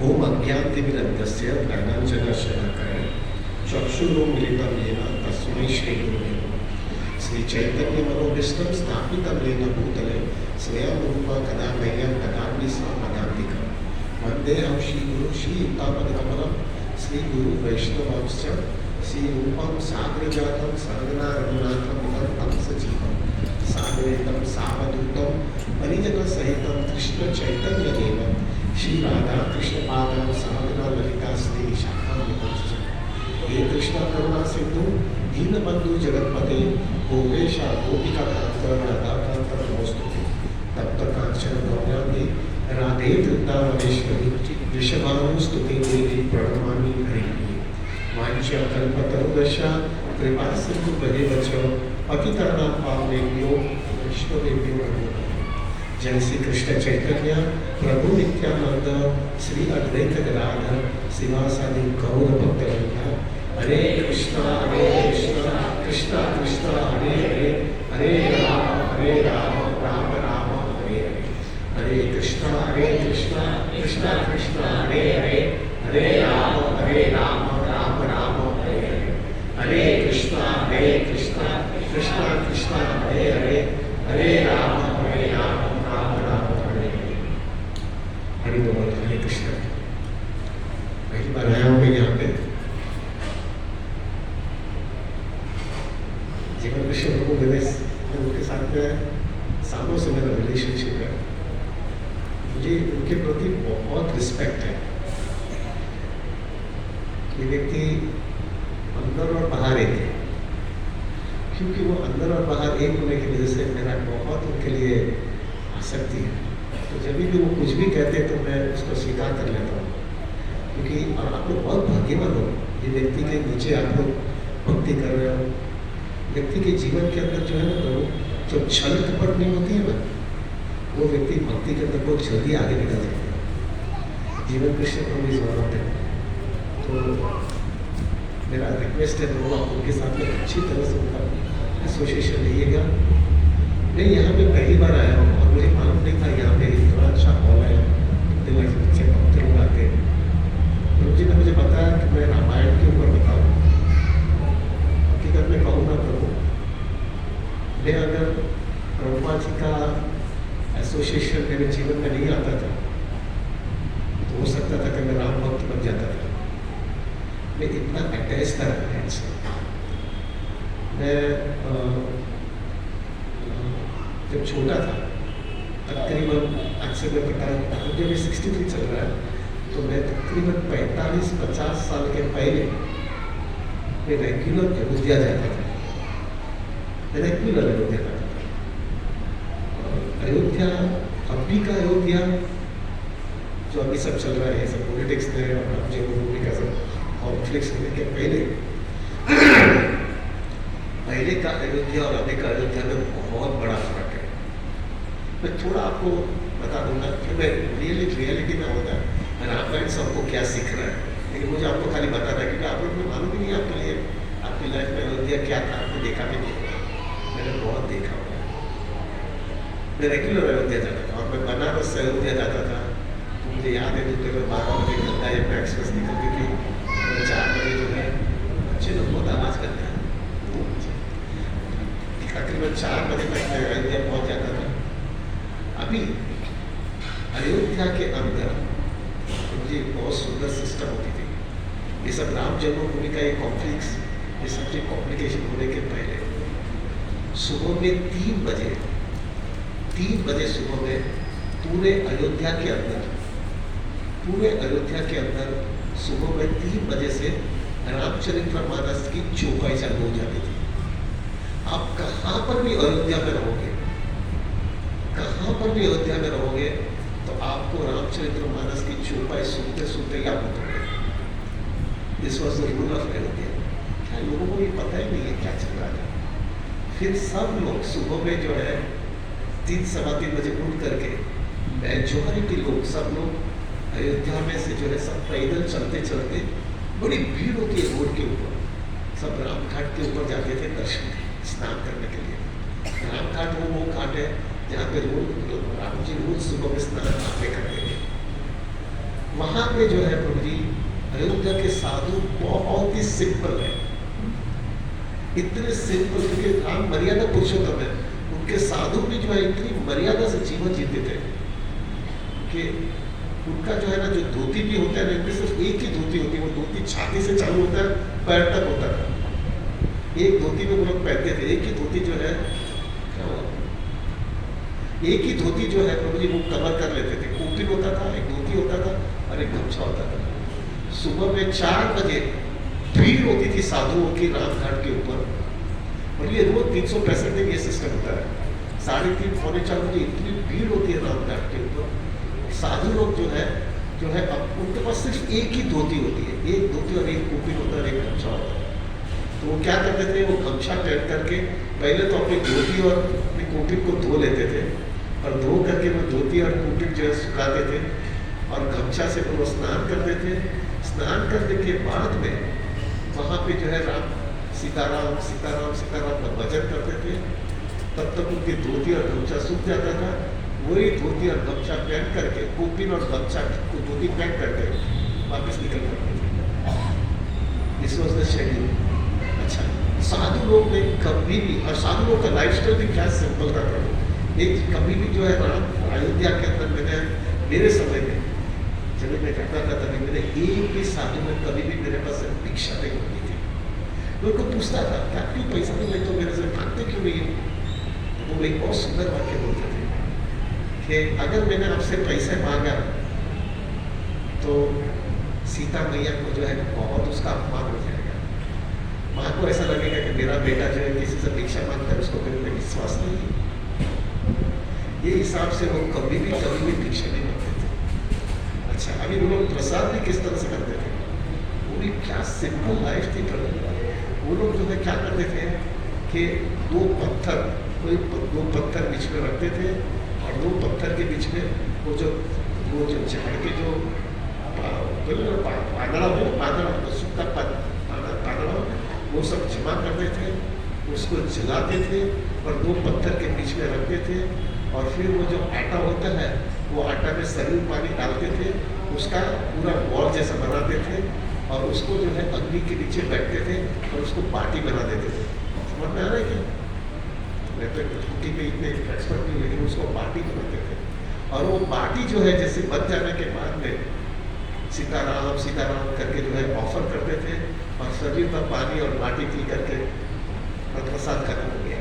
ओम अज्ञानतिमिरन्धस्य ज्ञानाञ्जनशलाकया चक्षुरुन्मीलितं येन तस्मै श्रीगुरवे नमः। श्रीचैतन्यमनोभीष्टं स्थापितं येन भूतले स्वयं रूपा कदा मह्यं ददाति सा पदान्तिकं वन्देऽहं श्रीगुरुं श्रीयुतापदकमलं श्रीगुरुवैष्णवांश्च श्रीरूपं साग्रजातं सहगना रघुनाथं विहं सजीवं साद्वैतं सावधूतं परिजनसहितं कृष्णचैतन्यदेवं श्रीराधा कृष्णपादां सहगना ललिता श्रीशाखान्वितांश्च हे कृष्ण करुणा सिंधु दीनबंधु जगतपते गोपेशा गोपिकाकांत राधाकांत नमोस्तुते तप्त कांचन गौरांगी राधे वृंदावनेश्वरी वृषभानुस्तुते देवी प्रणमामि हरिप्रिये वाञ्छा कल्पतरुदशा कृपा सिंधु भजेवच पतितानां पावनेभ्यो वैष्णवेभ्यो नमो नमः। जय श्री कृष्ण चैतन्य प्रभु नित्यानंद श्री अद्वैत गदाधर शिवासादि गौर भक्तवृंद हरे कृष्णा कृष्णा कृष्णा हरे हरे हरे राम राम राम हरे हरे हरे कृष्णा कृष्णा कृष्णा हरे हरे हरे राम राम राम हरे हरे हरे कृष्णा कृष्णा कृष्णा हरे हरे हरे राम हरि बोल हरे कृष्ण। पहली बार आया हूँ मैं यहाँ पे। जीवन कृष्ण प्रभु उनके साथ में सालों से मेरा रिलेशनशिप है। मुझे उनके प्रति बहुत रिस्पेक्ट है। ये व्यक्ति अंदर और बाहर एक है, क्योंकि वो अंदर और बाहर एक होने की वजह से मेरा बहुत उनके लिए आसक्ति है। तो जब भी वो कुछ भी कहते हैं तो मैं उसको स्वीकार कर लेता हूँ, क्योंकि आप लोग बहुत भाग्यवान हो। ये व्यक्ति के नीचे आप लोग भक्ति कर रहे हो। व्यक्ति के जीवन के अंदर जो है ना प्रभु, जो छल कपट नहीं होती है ना, वो व्यक्ति भक्ति के अंदर बहुत जल्दी आगे निकल जाता है। जीवन कृष्ण प्रभु इस बात है। तो मेरा रिक्वेस्ट है प्रभु, आप उनके साथ में अच्छी तरह से उनका एसोसिएशन लीजिएगा। मैं यहाँ पे पहली बार आया हूँ और मुझे मालूम नहीं था यहाँ पे इतना अच्छा हॉल है, इतने अच्छे भक्त लोग आते हैं। प्रभु जी ने मुझे बताया कि मैं रामायण के ऊपर बताऊँ। हकीकत में कहूँ ना प्रभु, मैं अगर प्रभुपा जी का एसोसिएशन मेरे जीवन में नहीं आता था तो हो सकता था कि मैं राम भक्त बन जाता था। मैं इतना अटैच था रामायण से। मैं जब छोटा था, तकरीबन आज से मैं बता, मुझे भी 63 चल रहा है, तो मैं तकरीबन 45-50 साल के पहले मैं रेगुलर अयोध्या जाता था। मैं रेगुलर अयोध्या जाता था। अयोध्या, अभी का अयोध्या जो अभी सब चल रहा है, सब पॉलिटिक्स में और जो भूमि का सब कॉन्फ्लिक्ट होने के पहले का अयोध्या और अभी का अयोध्या में बहुत बड़ा फर्क है। मैं थोड़ा आपको बता दूंगा कि मैं रियलिटी में होता है रामायण से हमको क्या सीख रहा है, लेकिन मुझे आपको खाली बताना है क्योंकि आप लोग को मालूम ही नहीं आपके लिए, आपकी लाइफ में अयोध्या क्या था आपने देखा भी नहीं होगा। मैंने बहुत देखा हुआ है। मैं रेगुलर अयोध्या जाता था और मैं बनारस से अयोध्या जाता था। तो मुझे याद है दोपहर में 12 बजे गंगा यमुना एक्सप्रेस निकलती थी और 4 बजे जो है बच्चे लोग बहुत आवाज़ करते हैं। तकरीबन 4 बजे तक मैं अयोध्या पहुँच जाता था। अभी अयोध्या के अंदर मुझे बहुत सुंदर सिस्टम होती थी। ये सब राम जन्मभूमि का एक कॉम्प्लेक्स, ये सब कॉम्प्लिकेशन होने के पहले सुबह में 3 बजे सुबह में पूरे अयोध्या के अंदर सुबह में 3 बजे से रामचरितमानस की चौपाई चालू हो जाती थी। आप कहाँ पर भी अयोध्या में रहोगे, तो आपको रामचरितमानस की चौपाई सुनते सुनते ही आप उठोगे। This was the rule of Ayodhya. क्या लोगों को ये पता ही नहीं है क्या चल रहा था। फिर सब लोग सुबह में जो है 3-3:15 बजे उठ करके मेजॉरिटी लोग, सब लोग अयोध्या में से जो है सब पैदल चलते चलते बड़ी भीड़ होती है रोड के ऊपर, सब रामघाट के ऊपर जाते थे दर्शन स्नान करने के लिए। रामघाट वो घाट है जहाँ पे रोज राम जी रोज सुबह में स्नान करते थे। वहां पे जो है प्रभु जी अयोध्या के साधु बहुत ही सिंपल है, इतने सिंपल, क्योंकि राम मर्यादा पुरुषोत्तम है। उनके साधु भी जो है इतनी मर्यादा से जीवन जीते थे कि उनका जो है ना, जो धोती भी होता है ना, इनमें सिर्फ एक ही धोती होती है, वो धोती छाती से चालू होता है, पैर तक होता था। एक धोती में वो लोग पहनते थे, एक ही धोती जो है, एक ही धोती जो है प्रभु जी वो कवर कर लेते थे। कोटिन होता था, एक धोती होता था और एक गमछा होता था। सुबह में 4 बजे भीड़ होती थी साधुओं की रामघाट के ऊपर, और ये रोज 365 दिन ये सिस्टम होता है। 3:30 पौने 4 बजे इतनी भीड़ होती है रामघाट के ऊपर। साधु लोग जो है अब उनके पास सिर्फ एक ही धोती होती है, एक धोती और एक कोटिन होता है और एक गमछा होता है। तो वो क्या करते थे, वो गमछा पहन करके पहले तो अपनी धोती और अपनी कोटिन को धो लेते थे, और धो करके वो धोती और कोटिन जो है सुखाते थे, और गमछा से वो स्नान करते थे। स्नान करने के बाद में वहाँ पे जो है राम सीताराम सीताराम सीताराम का भजन करते थे। तब तक उनकी धोती और गमछा सूख जाता था। वही धोती और गमछा पहन करके, कोटिन और गमछा को धोती पहन करके वापस निकल करते थे। इस वजह से शेड्यूल अच्छा। साधु लोग ने कभी भी, और साधु लोग का लाइफस्टाइल भी क्या सिंपल था, एक कभी भी जो है राम अयोध्या के अंदर मैंने मेरे समय में जब मैं करता था तभी मैंने एक भी साधु में कभी भी मेरे पास भिक्षा नहीं होती थी। मैं उनको पूछता था क्या क्यों पैसा नहीं, मैं तो मेरे से मांगते क्यों नहीं हो। तो वो एक बहुत सुंदर वाक्य बोलते थे कि अगर मैंने आपसे पैसे मांगा तो सीता मैया को जो है बहुत उसका अपमान हो जाएगा। माँ को ऐसा लगेगा कि मेरा बेटा जो है किसी से भिक्षा मांगता है, उसको मेरे पे विश्वास नहीं है। ये हिसाब से वो कभी भी भिक्षा नहीं मांगते थे। अच्छा, अभी वो लोग प्रसाद भी किस तरह से करते थे, वो भी क्या सिंपल लाइफ थी। वो लोग जो है क्या करते थे कि दो पत्थर बीच में रखते थे, और 2 पत्थर के बीच में वो जो झाड़ के जो पादड़ा सूखा पादड़ा वो सब जमा करते थे, उसको जलाते थे और 2 पत्थर के बीच में रखते थे। और फिर वो जो आटा होता है, वो आटा में सरयू पानी डालते थे, उसका पूरा बॉल जैसा बनाते थे, और उसको जो है अग्नि के नीचे बैठते थे और उसको बाटी बना देते थे। समझ में आ रहा है क्या? मैं तो कुकिंग में इतने एक्सपर्ट नहीं, लेकिन उसको बाटी बनाते थे। और वो बाटी जो है जैसे बन जाने के बाद में सीताराम सीताराम करके जो है ऑफर करते थे, और सभी का पानी और बाटी पी करके प्रसाद खत्म हो गया।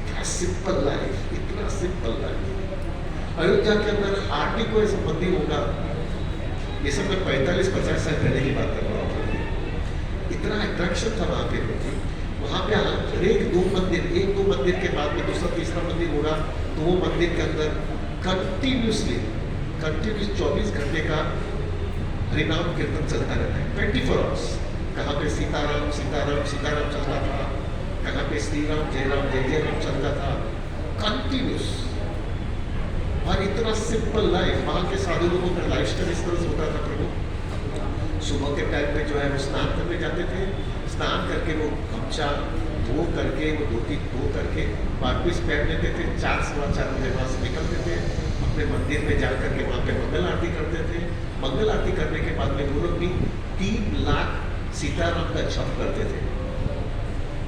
इतना सिंपल लाइफ, इतना सिंपल लाइफ। अयोध्या के अंदर हार्डली कोई संबंधी होगा, ये सब मैं 45-50 साल पहले की बात कर रहा हूँ। इतना अट्रैक्शन था वहाँ पे। वहाँ पे हर एक 2 मंदिर के बाद में दूसरा तीसरा मंदिर होगा, तो वो मंदिर के अंदर कंटिन्यूस 24 घंटे का हरिनाम कीर्तन चलता रहता है, 24 आवर्स। कहाँ पे सीताराम सीताराम सीताराम चलता था, कहाँ पे श्री राम जय राम चलता था, कंटिन्यूस। और इतना सिंपल लाइफ, वहाँ के साधु लोगों का लाइफ स्टाइल इस तरह से होता था। प्रभु सुबह के टाइम में जो है वो स्नान करने जाते थे, स्नान करके वो गमछा धो करके, वो धोती धो करके वापिस पहन लेते थे। 4-4 बजे वहाँ से निकलते थे, अपने मंदिर में जा करके वहाँ पे मंगल आरती करते थे। मंगल आरती करने के बाद में वो लोग भी 3 लाख सीताराम का जप करते थे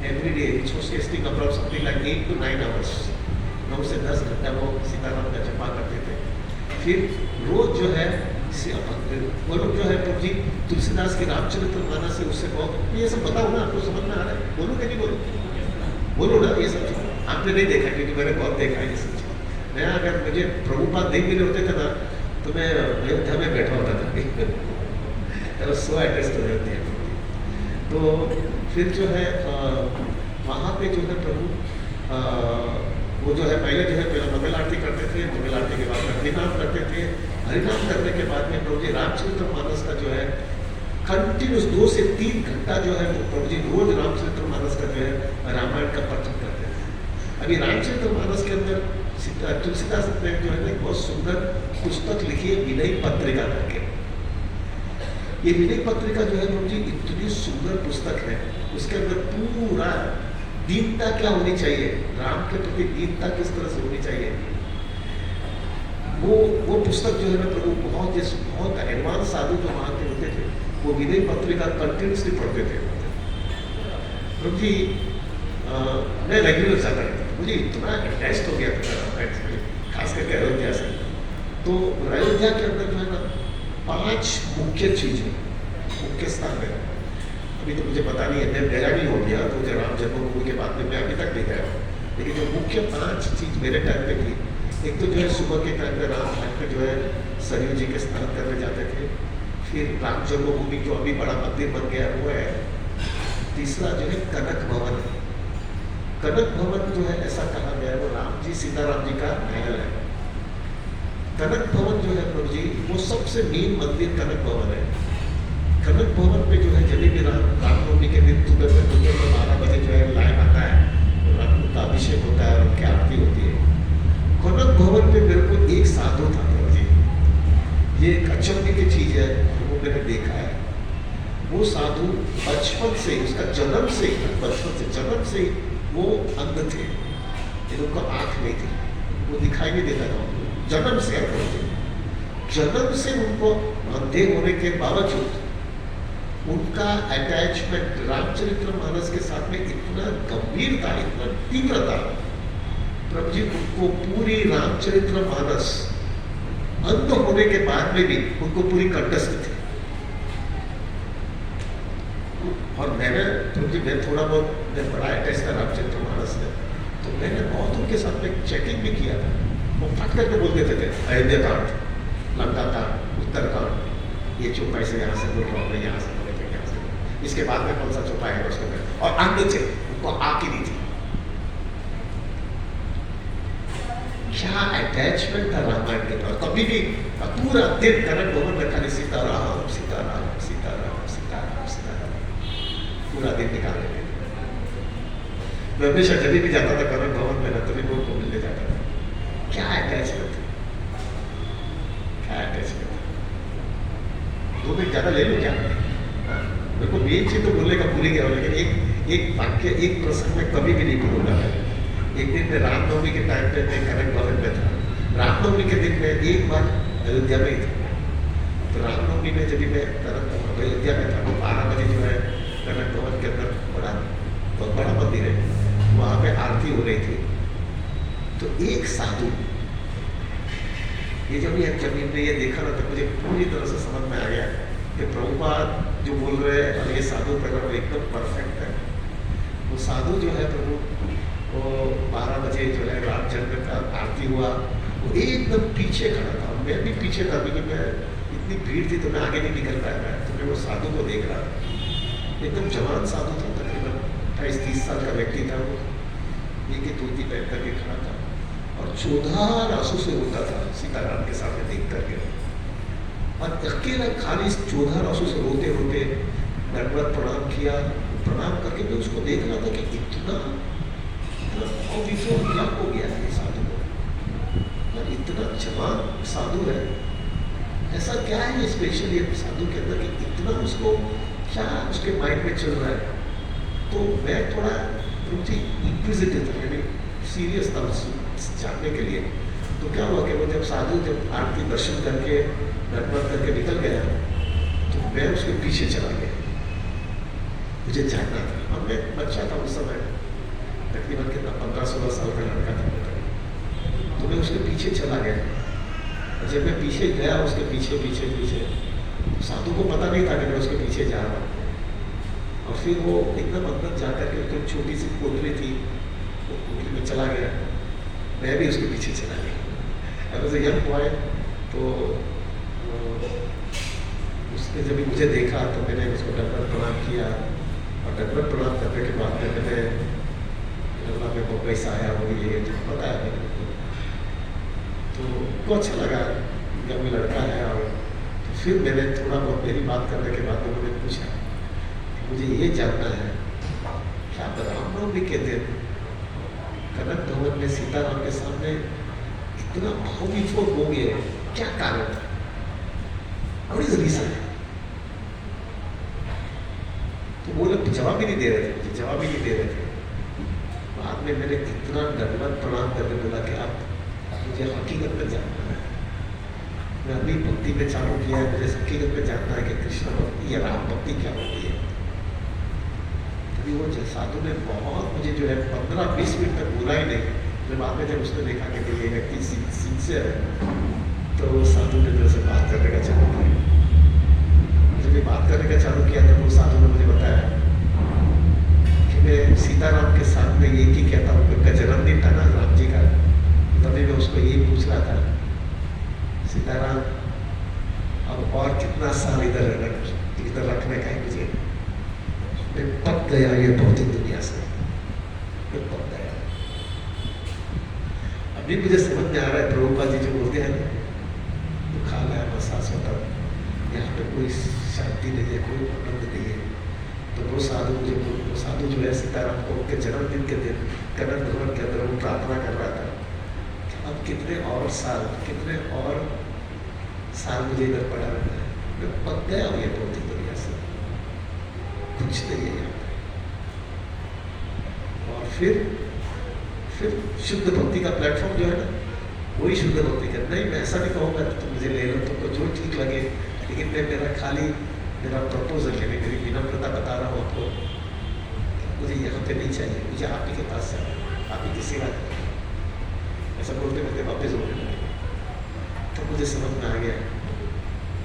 every day, which was testing about something like 8 to 9 hours. 9 से 10 घंटा वो सीताराम का जपा करते थे। फिर रोज जो है वो लोग जो है प्रभु जी तुलसीदास के रामचरितमानस से उससे बहुत, ये सब बताओ ना, आपको समझ में आ रहा है? बोलो कि नहीं बोलो ना ये सब चीज़। आपने नहीं देखा, क्योंकि मैंने बहुत देखा है ये सब चीज़। मैं अगर मुझे प्रभुपाद नहीं मिले होते थे ना, तो मैं अयोध्या में बैठा होता था। सो एड्रेस हो जाती है। तो फिर जो है वहाँ पे जो है प्रभु वो जो है पहले जो है मंगल आरती करते थे, मंगल आरती के बाद हरिनाम करते थे। हरिनाम करने के बाद में प्रभु जी रामचरितमानस का जो है कंटिन्यूस 2 से 3 घंटा जो है प्रभु जी रोज रामचरितमानस का जो है रामायण का पठन करते थे। अभी रामचरितमानस के अंदर तुलसीदास ने जो है ना बहुत सुंदर पुस्तक लिखी है, विनय पत्रिका करके। ये विनय पत्रिका जो है प्रभु जी इतनी सुंदर पुस्तक है, उसके अंदर पूरा दीनता क्या होनी चाहिए, राम के प्रति दीनता किस तरह से होनी चाहिए, वो पुस्तक जो है ना प्रभु बहुत एडवांस साधु जो वहाँ के होते थे वो विनय पत्रिका कंटिन्यूसली पढ़ते थे प्रभु जी। मैं रेगुलर जाता रहता था, मुझे इतना अटैच हो गया था खास करके अयोध्या से। तो अयोध्या के अंदर जो है ना 5 मुख्य चीजें मुख्य स्थान है। अभी तो मुझे पता नहीं है, मैं गया नहीं हो गया तो मुझे राम जन्मभूमि के बाद में मैं अभी तक नहीं गया, लेकिन जो मुख्य 5 चीज मेरे टाइम पे थी, एक तो जो है सुबह के टाइम पे राम घाट पे जो है सरयू जी के स्नान करने जाते थे। फिर राम जन्मभूमि जो अभी बड़ा मंदिर बन गया वो है। तीसरा जो है कनक भवन है। कनक भवन जो है ऐसा कहा गया है वो राम जी सीताराम जी का महल है। कनक भवन जो है प्रभु जी वो सबसे मेन मंदिर कनक भवन है। कनक भवन पे जो है जब भी रामनवमी के दिन सुबह में 12 बजे जो है लाइन आता है, राम का अभिषेक होता है और उनकी आरती होती है। कनक भवन पे मेरे को एक साधु था प्रभु जी, ये एक अचंभे की चीज है, वो मैंने देखा है। वो साधु बचपन से, उसका जन्म से वो अंध थे, उनको आंख नहीं थी, वो दिखाई नहीं देता था, जन्म से अंध थे। जन्म से उनको अंधे होने के बावजूद उनका अटैचमेंट रामचरितमानस के साथ में इतना गंभीर था, इतना तीव्र था प्रभु जी, उनको पूरी रामचरितमानस अंध होने के बाद में भी उनको पूरी कंठस्थ थी। और मैंने प्रभु जी मैं थोड़ा बहुत मैं बड़ा अटैच था रामचरितमानस से, तो मैंने बहुत उनके साथ में चेकिंग भी किया था। वो फट करके बोल देते थे अयोध्या कांड, लंका कांड, उत्तरकांड, ये चौपाई से यहाँ से बोल रहा हूँ, यहाँ से बोले थे, यहाँ से इसके बाद में कौन सा चौपाई है उसके बाद, और अंध थे, उनको आँख ही नहीं थी। क्या अटैचमेंट था रामायण के पास। कभी भी पूरा दिन कनक भवन में खाली सीताराम सीताराम सीताराम सीताराम सीताराम पूरा दिन निकाल लेते। मैं हमेशा जब भी जाता था कनक भवन में ना तभी वो को मिलने जाता था। क्या अटैचमेंट था, क्या अटैचमेंट था। 2 मिनट ज्यादा ले लो क्या, मेरे को मेन चीज तो बोलने का भूल गया, लेकिन एक वाक्य एक प्रसंग में कभी भी नहीं भूलूंगा मैं। एक दिन मैं रामनवमी के टाइम पे मैं कनक भवन में था। रामनवमी के दिन में एक बार अयोध्या में ही था, तो रामनवमी में जब भी मैं अयोध्या में था तो 12 बजे जो है कनक भवन के अंदर बहुत बड़ा मंदिर है, वहाँ पे आरती हो रही थी। तो एक साधु, ये जब मैंने ये देखा ना तो मुझे पूरी तरह से समझ में आ गया कि प्रभुपाद जो बोल रहे हैं और ये साधु प्रकरण एकदम परफेक्ट है। वो साधु जो है प्रभु, वो 12 बजे जो है राम जन्म का आरती हुआ, वो एकदम पीछे खड़ा था, मैं भी पीछे था क्योंकि मैं इतनी भीड़ थी तो मैं आगे नहीं निकल पाया। तो मैं वो साधु को देख रहा था, एकदम जवान साधु था, तकरीबन 28-30 साल का व्यक्ति था। वो एक ही धोती पहन करके खड़ा था और 14 आंसू से रोता था सीताराम के सामने देख करके, और अकेला खाली 14 आंसू से रोते रोते दंडवत प्रणाम किया। प्रणाम करके मैं उसको देख रहा था कि इतना और क्या हो गया है साधु को, इतना जवान साधु है, ऐसा क्या है स्पेशल ये साधु के अंदर कि इतना उसको क्या उसके माइंड में चल रहा है। तो मैं थोड़ा इंक्विजिटिव था, यानी सीरियस था जानने के लिए। तो क्या हुआ कि वो जब साधु जब आरती दर्शन करके नटवर करके निकल गया तो मैं उसके पीछे चला गया, मुझे जानना था। और मैं बच्चा था उस समय, तकरीबन कितना 15-16 साल का लड़का था, तो मैं उसके पीछे चला गया। जब मैं पीछे गया उसके पीछे पीछे पीछे, साधु को पता नहीं था कि मैं उसके पीछे जा रहा हूँ। और फिर वो एकदम अंदर जा करके उसकी छोटी सी कोठरी थी, वो कोठरी में चला गया, मैं भी उसके पीछे चला गया। अब यंग बॉय तो उसने जब मुझे देखा तो मैंने उसको दंडवत प्रणाम किया, और दंडवत प्रणाम करने के बाद में मैंने मेरे को पैसा आया हो ये तो पता है तो को अच्छा लगा, यंग लड़का है। और तो फिर मैंने थोड़ा बहुत मेरी बात करने के बाद उन्होंने पूछा मुझे ये जानना है क्या रामनवमी के दिन कनक भवन में सीताराम के सामने इतना भावविभोर हो गए, क्या कारण था, और इस रीजन है। तो वो लोग जवाब ही नहीं दे रहे थे, मुझे जवाब ही नहीं दे रहे थे। बाद में मैंने इतना दंडवत प्रणाम करके बोला कि आप मुझे हकीकत में जानना है, मैं अभी भक्ति में चालू किया है, मुझे हकीकत में जानना है कि कृष्ण भक्ति या राम भक्ति क्या होती है। तभी वो साधु ने बहुत मुझे जो है 15-20 मिनट तक बोला ही नहीं। जब बाद में जब उसने देखा कि ये व्यक्ति सिंसियर है, तो वो साधु ने मेरे से बात करने का चालू किया। जब ये बात करने का चालू किया तो वो साधु ने मुझे बताया कि मैं सीताराम के सामने एक ही कहता हूँ, उनका जन्मदिन था ना राम जी का, तभी मैं उसको यही पूछ रहा था, सीताराम अब और कितना साल इधर रखने का है मुझे, मैं पक गया ये भौतिक दुनिया से, मैं पक गया। अभी मुझे समझ में आ रहा है प्रभुपाद जी जो बोलते हैं तो खा गया मैं शाश्वत, यहाँ पे कोई शांति नहीं है, कोई आनंद नहीं है। तो वो साधु जो है सीताराम को उनके जन्मदिन के दिन कनक भवन के अंदर वो प्रार्थना कर रहा था, अब कितने और साल मुझे इधर पड़ा रहना है, मैं पक गया हूँ ये भौतिक दुनिया से, कुछ नहीं है यहाँ पे। और फिर शुद्ध भक्ति का प्लेटफॉर्म जो है ना, वही शुद्ध भक्ति का। नहीं, मैं ऐसा नहीं कहूँगा तुम मुझे ले लो, तुमको जो ठीक लगे, लेकिन मैं मेरा प्रपोजल है, मेरी विनम्रता बता रहा हूँ आपको, मुझे यहाँ पे नहीं चाहिए, मुझे आप ही के पास चाहिए, आप ही की सेवा करें। ऐसा बोलते बोलते वापस होने लगे। तो मुझे समझ में आ गया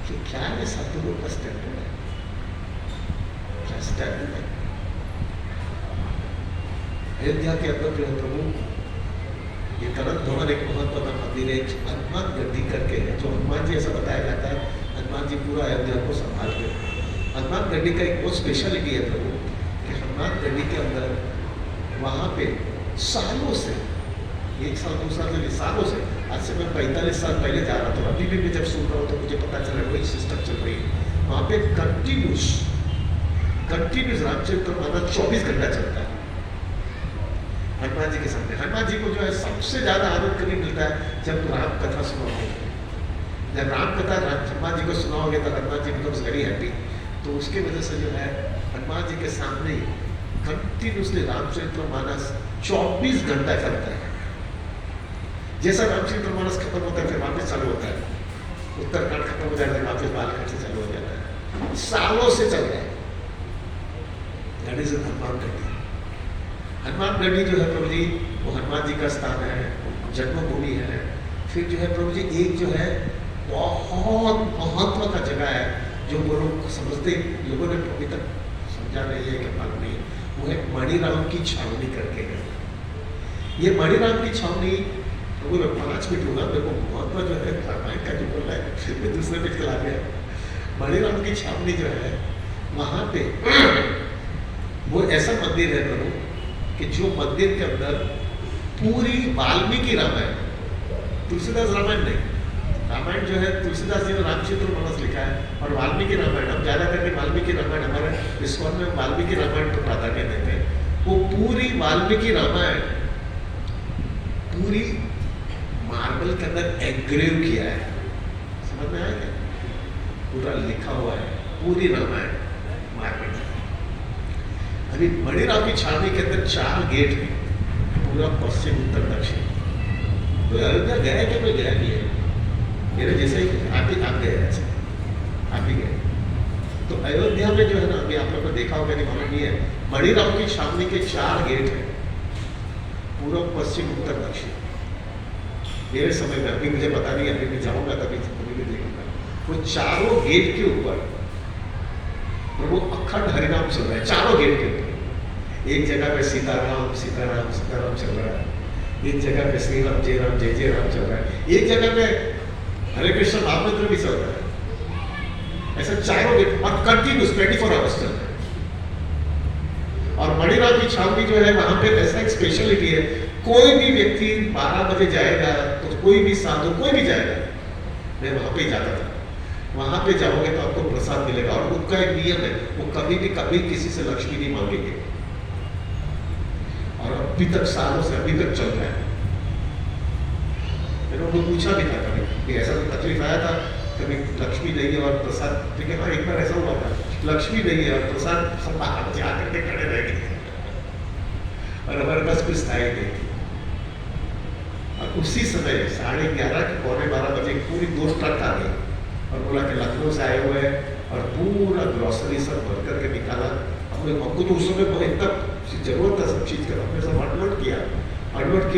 कि क्या है सतगुरु का स्टैंडर्ड है, क्या स्टैंडर्ड है। अयोध्या के अंदर जो है प्रभु, ये कनक भवन एक बहुत बड़ा मंदिर है, हनुमान गड्डी करके है, जो हनुमान जी ऐसा बताया जाता है, हनुमान जी पूरा अयोध्या को संभालते हैं। हनुमान गड्डी का एक बहुत स्पेशलिटी है प्रभु कि हनुमान गड्डी के अंदर वहाँ पे सालों से, 1 साल 2 साल से, सालों से, आज से मैं 45 साल पहले जा रहा था, अभी भी मैं जब सुन रहा हूँ तो मुझे पता चल रहा है वही सिस्टम चल रही है वहाँ पे। कंटिन्यूस रामचरितमानस 24 घंटा चलता है हनुमान जी के सामने। हनुमान जी को जो है सबसे ज्यादा आनंद कभी मिलता है जब राम कथा सुनाओगे, जब राम कथा हनुमान जी को सुनाओगे तो Hanuman ji becomes very happy. तो उसके वजह से जो है हनुमान जी के सामने कंटिन्यूसली रामचरितमानस 24 घंटा चलता है। जैसा रामचरितमानस खत्म होता है फिर वापस चालू होता है, उत्तरकांड खत्म हो जाता है वापस बालकांड से चालू हो जाता है, सालों से चल रहा है। That is Hanuman Garhi. हनुमान गढ़ी जो है प्रभु जी, वो हनुमान जी का स्थान है, जन्मभूमि है। फिर जो है प्रभु जी एक जो है बहुत महत्व का जगह है जो वो लोग समझते, लोगों ने अभी तक समझा नहीं है कि मालूम नहीं है, वो है मणिराम की छावनी करके है। ये मणिराम की छावनी प्रभु मैं 5 मिनट होगा, मेरे को महत्व जो है रामायण का जो बोल रहा है फिर मैं दूसरे पेज चला गया। मणिराम की छावनी जो है वहाँ पे वो ऐसा मंदिर है प्रभु कि जो मंदिर के अंदर पूरी वाल्मीकि रामायण, तुलसीदास रामायण नहीं, रामायण जो है तुलसीदास जी ने रामचरितमानस लिखा है, और वाल्मीकि रामायण हम ज्यादा करके वाल्मीकि रामायण हमारे इस्कॉन में वाल्मीकि रामायण को प्राधान्य देते हैं। वो पूरी वाल्मीकि रामायण पूरी मार्बल के अंदर एंग्रेव किया है, समझ में आया क्या? पूरा लिखा हुआ है पूरी रामायण मार्बल। अभी मणिराम की छावनी के अंदर 4 गेट हैं, पूरा पश्चिम उत्तर दक्षिण। तो अयोध्या गया कि कोई गया नहीं है, मेरे जैसे ही आप गए, अच्छा आप ही गए। तो अयोध्या में जो है ना, अभी आप लोगों को देखा होगा नहीं मालूम नहीं है, मणिराम की छावनी के 4 गेट हैं, पूर्व पश्चिम उत्तर दक्षिण। मेरे समय में, अभी मुझे पता नहीं, अभी मैं जाऊंगा तभी भी देखूंगा। वो चारों गेट के ऊपर प्रभु अखंड हरिनाम चल रहा है, चारों गेट के ऊपर। एक जगह पे सीताराम सीताराम सीताराम चल रहा है, एक जगह पे श्री राम जय जय राम चल रहा है, एक जगह पे हरे कृष्ण महामंत्र भी चल रहा है। ऐसा चारों गेट और कंटिन्यूस 24 आवर्स चल रहा है। और मणिराम की छावनी जो है वहां पे ऐसा एक स्पेशलिटी है, कोई भी व्यक्ति 12 बजे जाएगा तो कोई भी साधु कोई भी जाएगा, मैं वहां पे जाता था, वहां पे जाओगे तो आपको प्रसाद मिलेगा। और उनका एक नियम है, वो कभी किसी से लक्ष्मी नहीं मांगेंगे, और अभी तक सालों से अभी तक चल रहा है। मैंने उनको पूछा भी था कभी कि ऐसा तो तकलीफ आया था कभी लक्ष्मी नहीं है और प्रसाद, ठीक है, एक बार ऐसा हुआ था लक्ष्मी नहीं है और प्रसाद सब बाहर से आकर के खड़े रह गए और हमारे पास कुछ था ही नहीं। और उसी समय 11:30 के 11:45 बजे पूरी 2 ट्रक आ गई और बोला कि लखनऊ से आए हुए हैं और पूरा ग्रॉसरी सब भर करके निकाला। हमको तो उस समय इतना जरूरत था सब चीज़ का, हमने सब अनलोड किया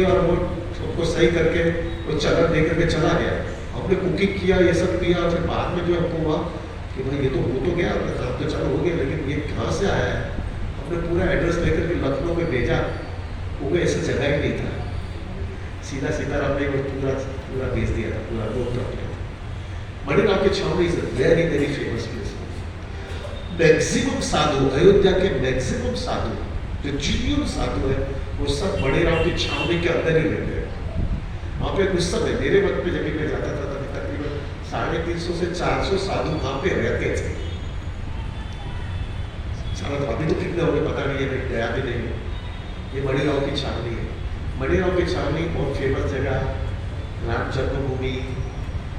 और वो सबको सही करके वो चादर दे करके चला गया। हमने कुकिंग किया, ये सब किया। फिर बाद में जो हमको हुआ कि भाई ये तो हो तो गया, काम तो चलो हो गया, लेकिन ये कहाँ से आया है। हमने पूरा एड्रेस लेकर के लखनऊ में भेजा, वो कोई ऐसा जगह ही नहीं था। सीधा हमने वो पूरा भेज दिया था, पूरा 2 ट्रक। मणिराव की छावनी is very very famous place. Maximum साधु, अयोध्या के मैक्सिमम साधु, जो जीवन साधु है, वो सब मणिराव की छावनी के अंदर ही रहते हैं। वहाँ पे उस समय मेरे वक्त पे जब मैं जाता था तभी तकरीबन 350 से 400 साधु वहाँ पे रहते थे। शायद अभी तो कितने होंगे पता नहीं है, मैं गया भी नहीं हूँ। ये मणिराव की छावनी है। मणिराव की छावनी बहुत फेमस जगह, राम जन्मभूमि,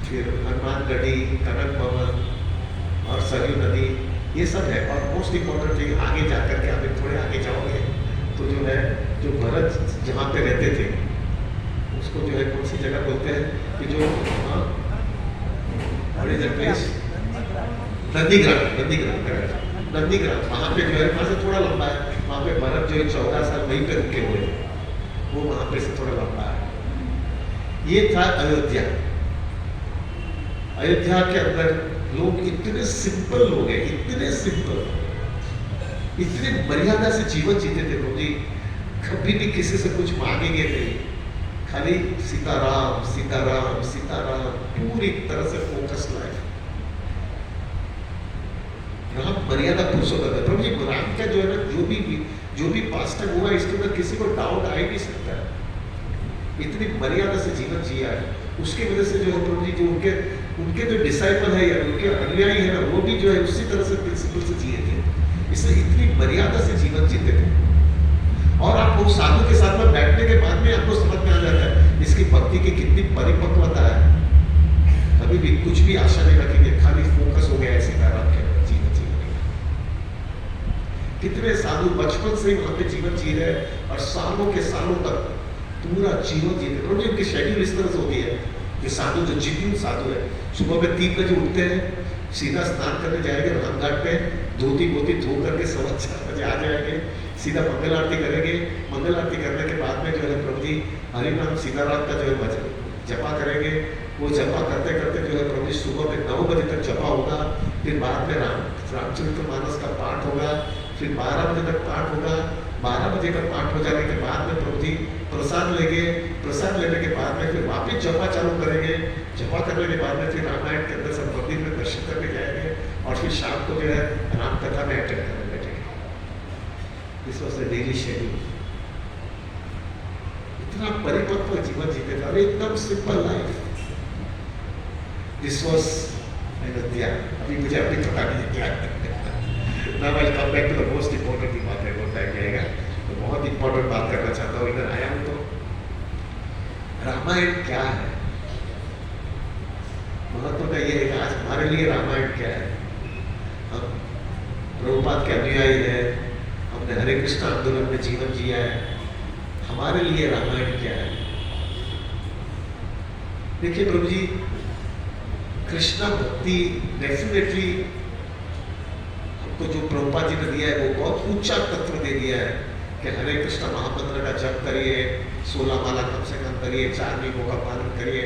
फिर हनुमानगढ़ी, कनक भवन और सरयू नदी, ये सब है। और मोस्ट इम्पोर्टेंट थिंग, आगे जाकर के आप थोड़े आगे जाओगे तो जो है, जो भरत जहाँ पे रहते थे उसको जो है कौन सी जगह बोलते हैं कि जो नंदीग्राम, वहाँ पे जो है वहाँ से थोड़ा लंबा है। वहाँ पे भरत जो है 14 साल वहीं पे रुके हुए, वो वहाँ पे से थोड़ा लंबा है। ये था अयोध्या। अयोध्या के अंदर लोग इतने सिंपल लोग हैं, इतने सिंपल, इतने मर्यादा से जीवन जीते थे लोग जी। कभी भी किसी से कुछ मांगेंगे नहीं, खाली सीताराम सीताराम सीताराम, पूरी तरह से फोकस लाइफ। राम मर्यादा पुरुषोत्तम है। प्रभु जी राम का जो है ना, जो भी पास्ट टाइम हुआ इसके अंदर किसी को डाउट आ ही नहीं सकता है। इतनी मर्यादा से जीवन जिया है, उसकी वजह से जो है प्रभु जी, जो उनके जो डिसाइपल है या उनके अनुयायी है ना, वो भी जो है उसी तरह से प्रिंसिपल से जिए थे। इसलिए इतनी मर्यादा से जीवन जीते थे। और आप वो साधु के साथ में बैठने के बाद में आपको समझ में आ जाता है इसकी भक्ति की कितनी परिपक्वता है। कभी भी कुछ भी आशा नहीं रखेंगे, खाली फोकस हो गया है सीताराम के जीवन जीने का। कितने साधु बचपन से ही वहां पे जीवन जी रहे हैं और सालों के सालों तक पूरा जीवन जीते। और उनकी शेड्यूल इस तरह से होती है कि साधु जो जीवन साधु है, सुबह में 3 बजे उठते हैं, सीधा स्नान करने जाएंगे राम घाट पे, धोती बोती धो करके 4:15 बजे आ जाएंगे, सीधा मंगल आरती करेंगे। मंगल आरती करने के बाद में जो है प्रभु जी हरि नाम सीताराम का जो है भजन जपा करेंगे। वो जपा करते करते जो है प्रभु जी सुबह में 9 बजे तक जपा होगा। फिर बाद में रामचरितमानस का पाठ होगा। फिर 12 बजे तक पाठ होगा। 12 बजे का पाठ हो जाने के बाद में प्रभु जी प्रसाद लेंगे। प्रसाद लेने के बाद में फिर वापिस जपा चालू करेंगे। जपा करने के बाद में फिर रामायण के अंदर सब मंदिर में दर्शन करने जाएंगे और फिर शाम को जो है राम कथा में अटेंड करने बैठेंगे। This was the daily schedule. इतना परिपक्व जीवन जीते थे और एकदम simple life. This was Ayodhya. अभी मुझे अभी पता नहीं क्या ना, मैं come back to the most important की बात है, वो टाइम जाएगा तो बहुत इंपॉर्टेंट बात करना चाहता हूँ। इधर आया हूँ तो रामायण क्या है, महत्व का ये है कि आज हमारे लिए रामायण क्या है। हम प्रभुपाद के अनुयायी हैं, हमने हरे कृष्ण आंदोलन में जीवन जिया है, हमारे लिए रामायण क्या है। देखिए प्रभु जी, कृष्णा भक्ति डेफिनेटली हमको जो प्रभुपाद जी ने दिया है वो बहुत ऊंचा तत्व दे दिया है कि हरे कृष्ण महामंत्र का जप करिए, 16 माला कम से कम करिए, 4 नियमों का पालन करिए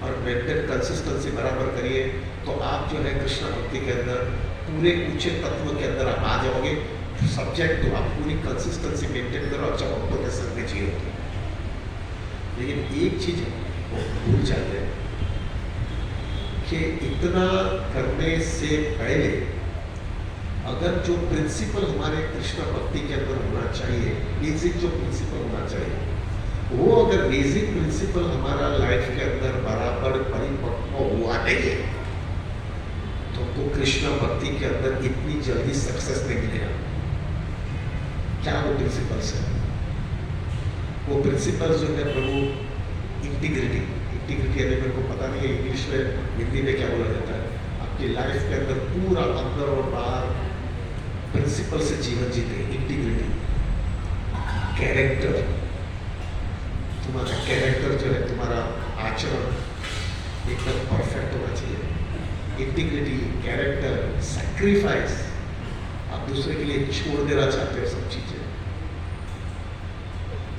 और मेंटेन कंसिस्टेंसी बराबर करिए, तो आप जो है कृष्ण भक्ति के अंदर पूरे ऊंचे तत्व के अंदर आप आ जाओगे। सब्जेक्ट तो आप पूरी कंसिस्टेंसी मेंटेन करो, अच्छा भक्तों के संग में जियो। लेकिन एक चीज वो भूल जाते हैं कि इतना करने से पहले अगर जो प्रिंसिपल हमारे कृष्ण भक्ति के अंदर होना चाहिए, बेसिक जो प्रिंसिपल होना चाहिए, वो अगर बेसिक प्रिंसिपल हमारा लाइफ के अंदर बराबर परिपक्व हुआ नहीं है तो हमको कृष्ण भक्ति के अंदर इतनी जल्दी सक्सेस नहीं मिलेगा। क्या वो प्रिंसिपल्स है? वो प्रिंसिपल्स जो है प्रभु इंटीग्रिटी यानी मेरे को पता नहीं है इंग्लिश में हिंदी में क्या बोला जाता है। आपकी लाइफ के अंदर पूरा अंदर और बाहर प्रिंसिपल से जीवन जीते, इंटीग्रिटी, कैरेक्टर। तुम्हारा कैरेक्टर जो है, तुम्हारा आचरण एकदम परफेक्ट होना चाहिए। इंटीग्रिटी, कैरेक्टर, सैक्रिफाइस, आप दूसरे के लिए छोड़ देना चाहते हो सब चीजें।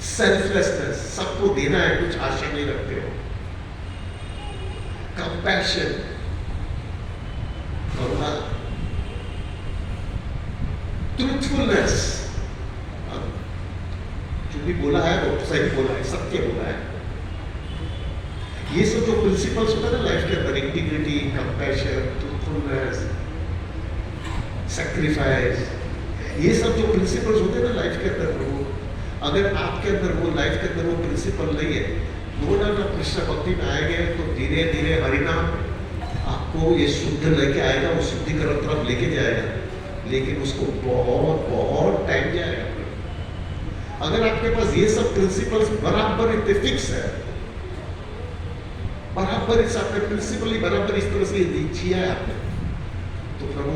सेल्फलेसनेस, सबको देना है, कुछ आशा नहीं रखते हो। कंपैशन, करुणा, ट्रूथफुलनेस, जो भी बोला है वो सही बोला है, सत्य बोला है। ये सब जो प्रिंसिपल्स होता है ना लाइफ के अंदर, इंटीग्रिटी, कंपैशन, ट्रूथफुलनेस, सैक्रिफाइस, ये सब जो प्रिंसिपल्स होते हैं ना लाइफ के अंदर, वो अगर आपके अंदर वो लाइफ के अंदर वो प्रिंसिपल नहीं है, नो डाउट आप कृष्ण भक्ति में आएंगे तो धीरे धीरे हरिनाम आपको ये शुद्ध लेके आएगा, वो शुद्धिकरण तरफ लेके जाएगा, लेकिन उसको बहुत बहुत टाइम जाएगा। अगर आपके पास ये सब प्रिंसिपल्स बराबर इतने फिक्स है, बराबर इस आपने प्रिंसिपल ही बराबर इस तरह से जिया है आपने, तो प्रभु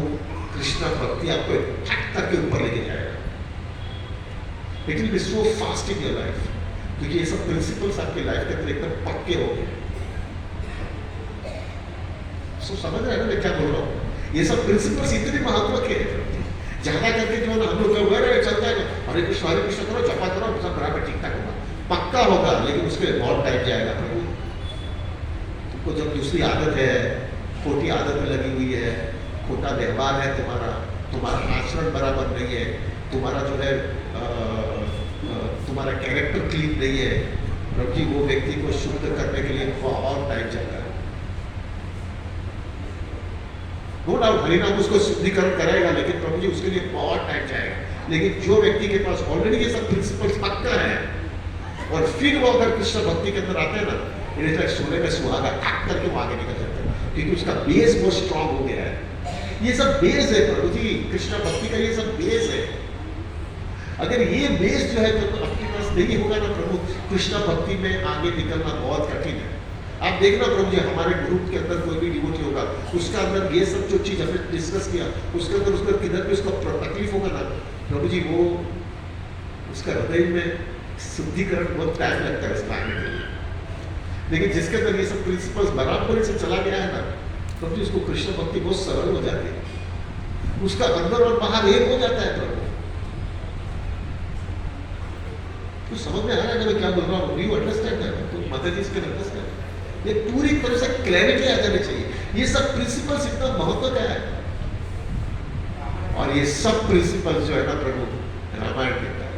कृष्ण भक्ति आपको ठक तक के ऊपर लेके जाएगा। It will be so fast in your life, क्योंकि ये सब प्रिंसिपल्स आपके लाइफ के अंदर एकदम पक्के हो गए। सो समझ रहे हैं ना मैं क्या बोल रहा हूँ? ये सब प्रिंसिपल्स इतने महत्व के हैं, ज्यादा करके जो ना हम लोग चलता है, हरे कृष्ण करो, जपा करो, सब बराबर ठीक ठाक होगा, पक्का होगा, लेकिन उसके लिए बहुत टाइम जाएगा। प्रभु तुमको जब दूसरी आदत है, खोटी आदत में लगी हुई है, खोटा व्यवहार है तुम्हारा आचरण बराबर नहीं है, तुम्हारा जो है तुम्हारा कैरेक्टर क्लीन नहीं है, प्रभु जी वो व्यक्ति को शुद्ध करने के लिए बहुत टाइम जाता है। नो डाउट हरिनाम उसको शुद्धिकरण करेगा, लेकिन प्रभु जी उसके लिए बहुत टाइम जाएगा। लेकिन जो व्यक्ति के पास ऑलरेडी ये सब प्रिंसिपल्स पक्का है, और फिर वो अगर कृष्ण भक्ति के अंदर आते हैं ना, इन्हें सोने में सुहागा ठाक करके वो आगे निकल जाते हैं, क्योंकि उसका बेस बहुत स्ट्रांग हो गया है। ये सब बेस है प्रभु जी, कृष्ण भक्ति का ये सब बेस है। अगर ये बेस जो है तो आपके पास नहीं होगा ना प्रभु, कृष्ण भक्ति में आगे निकलना बहुत कठिन है। आप देखना प्रभु जी, हमारे ग्रुप के अंदर कोई भी डिवोटी होगा, उसका अंदर ये सब जो चीज हमने डिस्कस किया, उसके अंदर उसका किधर भी उसका तकलीफ होगा ना प्रभु जी, वो उसका हृदय में शुद्धिकरण बहुत टाइम लगता है इसका आने के लिए। लेकिन जिसके अंदर ये सब प्रिंसिपल्स बराबर से चला गया है ना प्रभु जी, उसको कृष्ण भक्ति बहुत सरल हो जाती है, उसका अंदर और बाहर एक हो जाता है। प्रभु तो समझ में आ रहा है ना मैं क्या बोल रहा हूँ? यू अंडरस्टैंड है? तो माता जी इसके अंडरस्टैंड, ये पूरी तरह से क्लैरिटी आ जानी चाहिए। ये सब प्रिंसिपल्स इतना महत्व का है, और ये सब प्रिंसिपल्स जो है ना प्रभु रामायण के अंदर,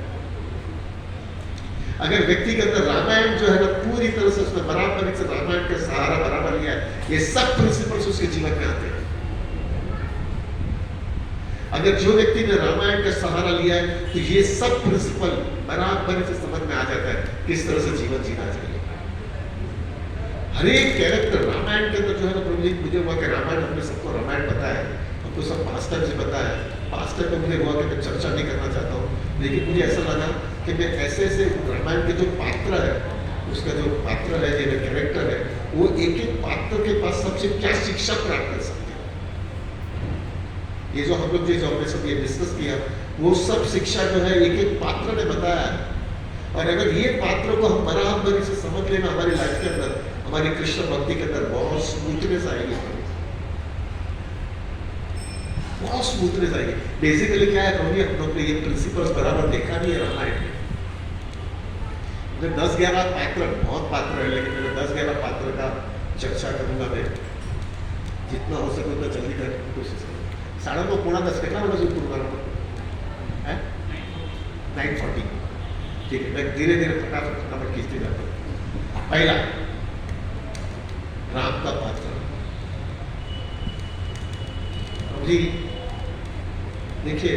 अगर व्यक्ति के अंदर रामायण जो है ना पूरी तरह से उसने बराबर से रामायण का सहारा बराबर लिया है, ये सब प्रिंसिपल्स उसके जीवन में आते हैं। अगर जो व्यक्ति ने रामायण का सहारा लिया है तो ये सब प्रिंसिपल बराबर से समझ में आ जाता है किस तरह से जीवन जीना चाहिए। हर एक कैरेक्टर रामायण के अंदर जो है ना प्रभु जी, मुझे हुआ कि रामायण हमने सबको रामायण बताया, हमको सब पास्टर से बताया, पास्टर को मुझे हुआ कि मैं चर्चा नहीं करना चाहता हूँ, लेकिन मुझे ऐसा लगा कि मैं ऐसे ऐसे रामायण के जो पात्र है, उसका जो पात्र है, जो कैरेक्टर है, वो एक एक पात्र के पास सबसे क्या शिक्षा प्राप्त कर सकते हैं। ये जो हम लोग जो हमने सब ये डिस्कस किया, वो सब शिक्षा जो है एक एक पात्र ने बताया, और अगर ये पात्र को हम बराबर से समझ लेना हमारी लाइफ के अंदर, हमारी कृष्ण भक्ति के अंदर बहुत स्मूथनेस आएगी, बहुत स्मूथनेस आएगी। बेसिकली क्या है प्रभु, हम लोग ने ये प्रिंसिपल्स बराबर देखा नहीं है रामायण में। 10-11 पात्र, बहुत पात्र है, लेकिन मैं 10-11 पात्र का चर्चा करूंगा। मैं जितना हो सके उतना जल्दी करने की कोशिश करूँ। 9:45 कितना बजे शुरू करूँगा है 9:40, ठीक है। मैं धीरे धीरे फटाफट खींचते जाता हूँ। पहला, राम का पात्र। जी देखिए,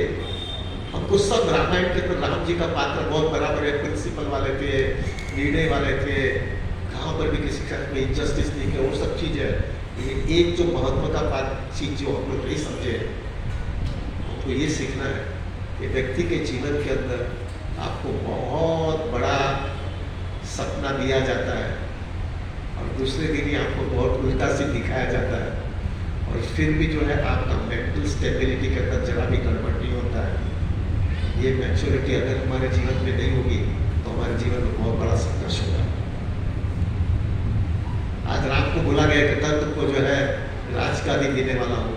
हमको सब रामायण के अंदर राम जी का पात्र बहुत बराबर है, प्रिंसिपल वाले थे, निर्णय वाले थे, कहाँ पर भी किसी के में इनजस्टिस नहीं किया, वो सब चीज़ है। एक जो महत्व का बात चीज जो हम लोग नहीं समझे, हमको ये सीखना है कि व्यक्ति के जीवन के अंदर आपको बहुत बड़ा सपना दिया जाता है, और दूसरे दिन ही आपको बहुत उल्टा से दिखाया जाता है, और फिर भी जो है आपका मेंटल स्टेबिलिटी के अंदर जरा भी गड़बड़ नहीं होता है। ये मैच्योरिटी अगर हमारे जीवन में नहीं होगी तो हमारे जीवन में बहुत बड़ा संघर्ष होगा। आज राम को बोला गया कि कल तुमको जो है राजगादी देने वाला हूँ,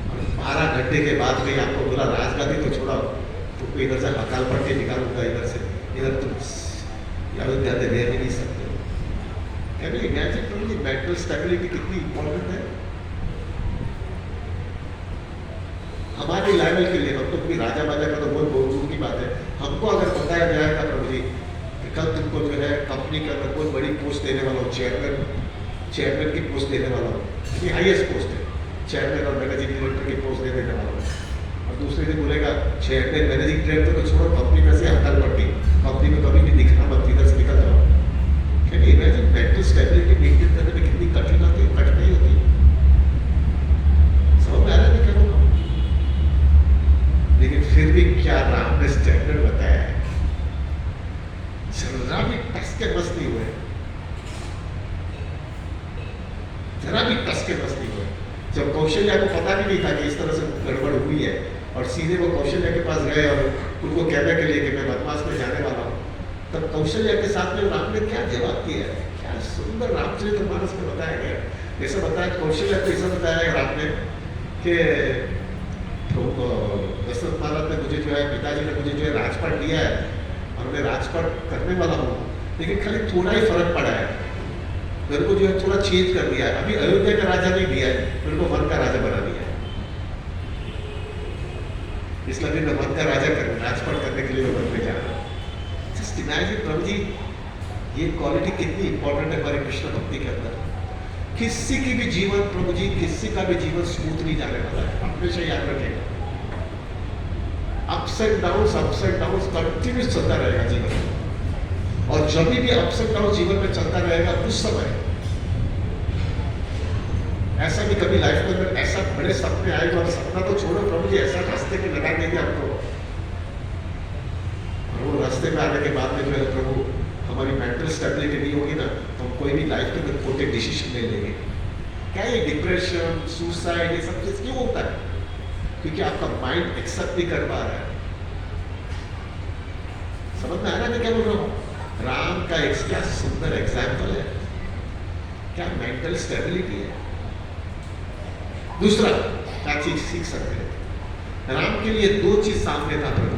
और 12 घंटे के बाद भी आपको बोला राजगादी तो छोड़ा, तुमको इधर से हकाल पढ़ के निकालूंगा, इधर से इधर तुम अयोध्या में रह भी नहीं सकते हो। Can you imagine Prabhu ji mental stability कितनी इंपॉर्टेंट है हमारे लेवल के लिए। हम तो कोई राजा बाजा का तो बहुत दूर की बात है। हमको अगर बताया जाएगा प्रभु जी कल तुमको जो है कंपनी के अंदर बहुत बड़ी पोस्ट देने वाला हूँ, चेयरमैन की पोस्ट देने वाला हूँ, ये हाईएस्ट पोस्ट है, चेयरमैन और मैनेजिंग डायरेक्टर की पोस्ट देने वाला हूँ। और दूसरे दिन बोलेगा चेयरमैन मैनेजिंग डायरेक्टर को छोड़ो, कंपनी में से हड़ताल पड़ती, कंपनी में कभी भी दिखना मत, इधर से निकल जाओ। Can you imagine mental stability maintain करने में कितनी कठिनाई होती है। समझ में आ रहा है क्या बोल रहा हूँ? लेकिन फिर भी क्या राम ने स्टैंडर्ड बताया है, जरा भी टस के बस नहीं हुए, जरा भी टस के बस नहीं हुए। जब कौशल्या को पता भी नहीं था कि इस तरह से गड़बड़ हुई है, और सीधे वो कौशल्या के पास गए और उनको कहने के लिए कि मैं बदमाश में जाने वाला हूँ, तब कौशल्या के साथ में राम ने क्या जवाब दिया है, क्या सुंदर रामचरितमानस में बताया गया। जैसे बताया कौशल्या को ऐसा बताया है राम ने कि दशरथ महाराज ने मुझे जो है, पिताजी ने मुझे जो है राजपाट दिया है, और मैं राजपाट करने वाला हूँ, लेकिन खाली थोड़ा ही फर्क पड़ा है, मेरे को जो है थोड़ा चेंज कर दिया है। अभी अयोध्या का राजा नहीं दिया है, मेरे को वन का राजा बना दिया है, इसलिए मैं वन का राजा कर राजपाट करने के लिए वन में जा रहा हूँ। जस्ट इमेजिन प्रभु जी ये क्वालिटी कितनी इंपॉर्टेंट है हमारे कृष्ण भक्ति के अंदर। किसी की भी जीवन प्रभु जी, किसी का भी जीवन स्मूथ नहीं जाने वाला है, हमेशा याद रखेगा। अप्स एंड डाउन्स कंटिन्यूस चलता रहेगा जीवन में, और जब भी अप्स एंड डाउन जीवन में चलता रहेगा उस समय ऐसा भी कभी लाइफ के अंदर ऐसा बड़े सपने आएगा, और सपना तो छोड़ो प्रभु जी, ऐसा रास्ते में लगा देंगे आपको, और वो रास्ते में आने के बाद में जो है प्रभु हमारी मेंटल स्टेबिलिटी नहीं होगी ना, तो हम कोई भी लाइफ के अंदर कोई डिसीजन नहीं लेंगे। क्या ये डिप्रेशन, सुसाइड, ये सब चीज क्यों होता है? क्योंकि आपका माइंड एक्सेप्ट नहीं कर पा रहा है। समझ में आ रहा है मैं क्या बोल रहा हूँ? राम का एक क्या सुंदर एग्जाम्पल है, क्या मेंटल स्टेबिलिटी है। दूसरा क्या चीज सीख सकते हैं, राम के लिए 2 चीज सामने था प्रभु,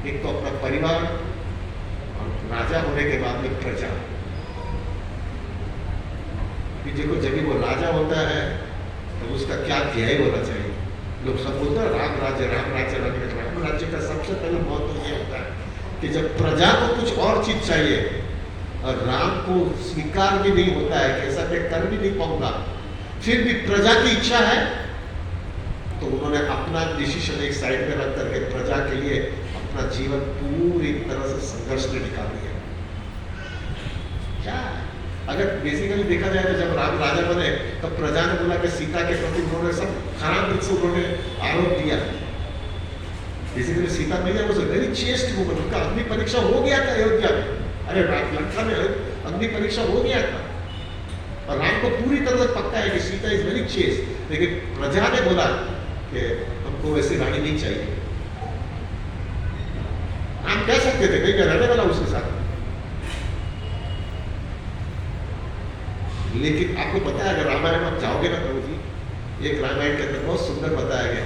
एक तो अपना परिवार, और राजा होने के बाद में प्रजा। देखो जब भी वो राजा होता है तो उसका क्या ध्येय होना चाहिए। लोग सब बोलते हैं राम राज्य राम राज्य राम राज्य का सबसे पहले महत्व ये होता है कि जब प्रजा को कुछ और चीज चाहिए, और राम को स्वीकार भी नहीं होता है कि ऐसा मैं कर भी नहीं पाऊंगा, फिर भी प्रजा की इच्छा है, तो उन्होंने अपना डिसीजन एक साइड में रख करके प्रजा के लिए अपना जीवन पूरी तरह से संघर्ष में निकाल दिया। क्या अगर बेसिकली देखा जाए तो जब राम राजा बने तब प्रजा ने बोला कि सीता के प्रति उन्होंने सब खराब रूप से उन्होंने आरोप दिया। बेसिकली सीता मैया was a very chest woman, उनका अग्नि परीक्षा हो गया था अयोध्या में, अरे लंका में अग्नि परीक्षा हो गया था, और राम को पूरी तरह से पक्का है कि सीता इज वेरी चेस्ट, लेकिन प्रजा ने बोला कि हमको वैसी रानी नहीं चाहिए। राम कह सकते थे नहीं मैं रहने वाला उसके साथ, लेकिन आपको पता है अगर रामायण में आप जाओगे ना प्रभु जी, एक रामायण के अंदर बहुत सुंदर बताया गया,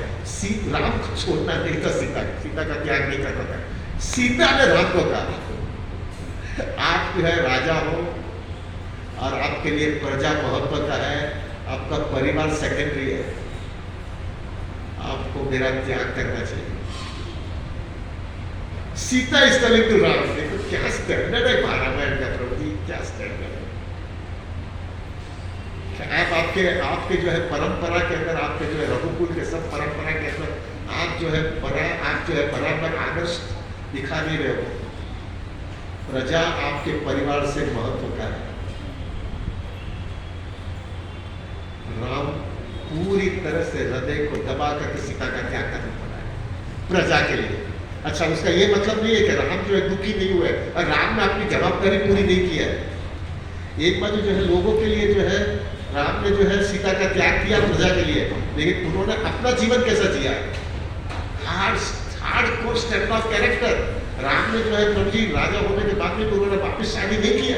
राम को छोड़ना नहीं था, सीता का त्याग नहीं करना था। सीता ने राम को कहा आप जो है राजा हो, और आपके लिए प्रजा महत्व का है, आपका परिवार सेकेंडरी है, आपको मेरा त्याग करना चाहिए। Sita is telling to Ram, देखो क्या स्टैंडर्ड है रामायण का प्रभु जी, क्या स्टैंडर्ड है। आप आपके जो है परंपरा के अंदर, आपके जो है रघुकुल के सब परंपरा के अंदर आप जो है बराबर आदर्श दिखा नहीं रहे हो। प्रजा आपके परिवार से महत्व का है। राम पूरी तरह से हृदय को दबा करके सीता का त्याग करना पड़ा है प्रजा के लिए। अच्छा, उसका ये मतलब नहीं है कि राम जो है दुखी नहीं हुए, और राम ने अपनी जवाबदारी पूरी नहीं की है। एक बार जो है लोगों के लिए जो है राम ने जो है सीता का त्याग किया प्रजा के लिए, लेकिन उन्होंने अपना जीवन कैसा जिया, hard core stand of character. Ram ने जो है प्रभु जी राजा होने के बाद में उन्होंने वापस शादी नहीं किया।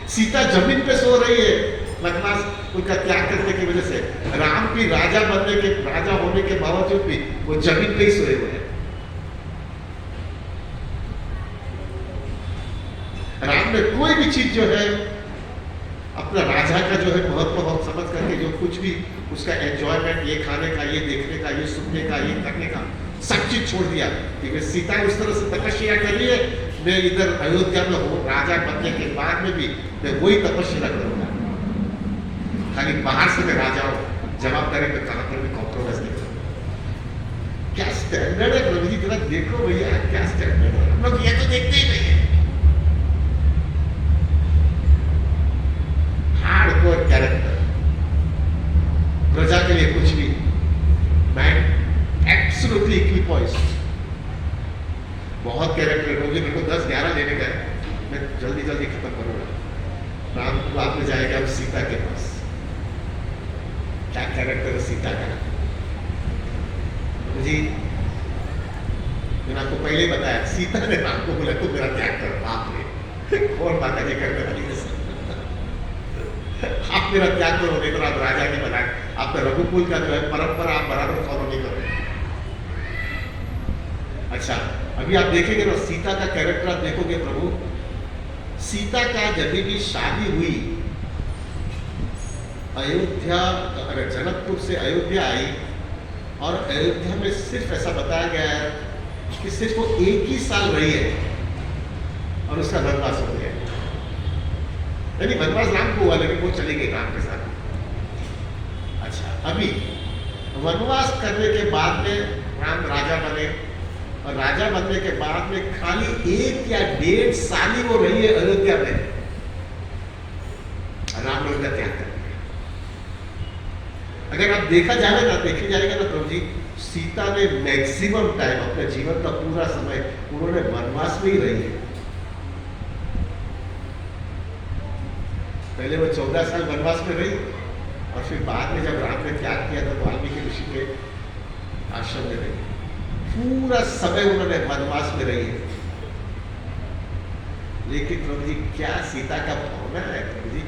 सीता जमीन पे सो रही है वनवास उनका त्याग करने की वजह से, राम भी राजा होने के बावजूद भी वो जमीन पे ही सोए हुए हैं। राम ने कोई भी चीज जो है अपना राजा का जो है महत्व समझ करके जो कुछ भी उसका एंजॉयमेंट, ये खाने का, ये देखने का, ये सुनने का, ये करने का, सब चीज छोड़ दिया। क्योंकि सीता उस तरह से तपस्या कर रही है, मैं इधर अयोध्या में हूँ, राजा बनने के बाद में भी मैं वही तपस्या करूंगा। खाली बाहर से मैं राजा हूँ, जवाबदारी में कहां पर भी कॉम्प्रोमाइज नहीं करूंगा। क्या स्टैंडर्ड है प्रभु जी, जरा देखो भैया क्या स्टैंडर्ड है। हम लोग ये तो देखते ही नहीं है। हार्डकोर कैरेक्टर, प्रजा के लिए कुछ भी, मैन एब्सोल्युटली इक्विपॉइज्ड। बहुत कैरेक्टर होगी, मेरे को 10-11 लेने का है, मैं जल्दी जल्दी खत्म करूंगा। राम बाद में जाएगा अब सीता के पास। क्या कैरेक्टर है सीता का जी। मैंने आपको पहले ही बताया, सीता ने राम को बोला तू मेरा त्याग कर। बाप रे, कौन माता जी करने वाली है? आप मेरा त्याग करो, नहीं तो आप राजा नहीं बनाए। आप तो रघुकुल का जो है परंपरा आप बराबर फॉलो नहीं करो। अच्छा, अभी आप देखेंगे ना सीता का कैरेक्टर, आप देखोगे प्रभु, सीता का जब भी शादी हुई, अयोध्या, अगर जनकपुर से अयोध्या आई, और अयोध्या में सिर्फ ऐसा बताया गया है कि सिर्फ वो 1 ही साल रही है और उसका वनवास हो गया। यानी वनवास राम को हुआ, लेकिन वो चली गई राम के साथ। अच्छा, अभी वनवास करने के बाद में राम राजा बने, और राजा बनने के बाद में खाली 1 या 1.5 साल ही वो रही है अयोध्या में, राम ने उनका त्याग कर दिया। अगर आप देखा जाएगा ना प्रभु जी, सीता ने मैक्सिमम टाइम अपने जीवन का पूरा समय उन्होंने वनवास में ही रही है। पहले वो 14 साल वनवास में रही, और फिर बाद में जब राम ने त्याग किया तो वाल्मीकि ऋषि के आश्रम में रही। पूरा समय उन्होंने वनवास में रही है। लेकिन प्रभु जी क्या सीता का भावना है प्रभु जी,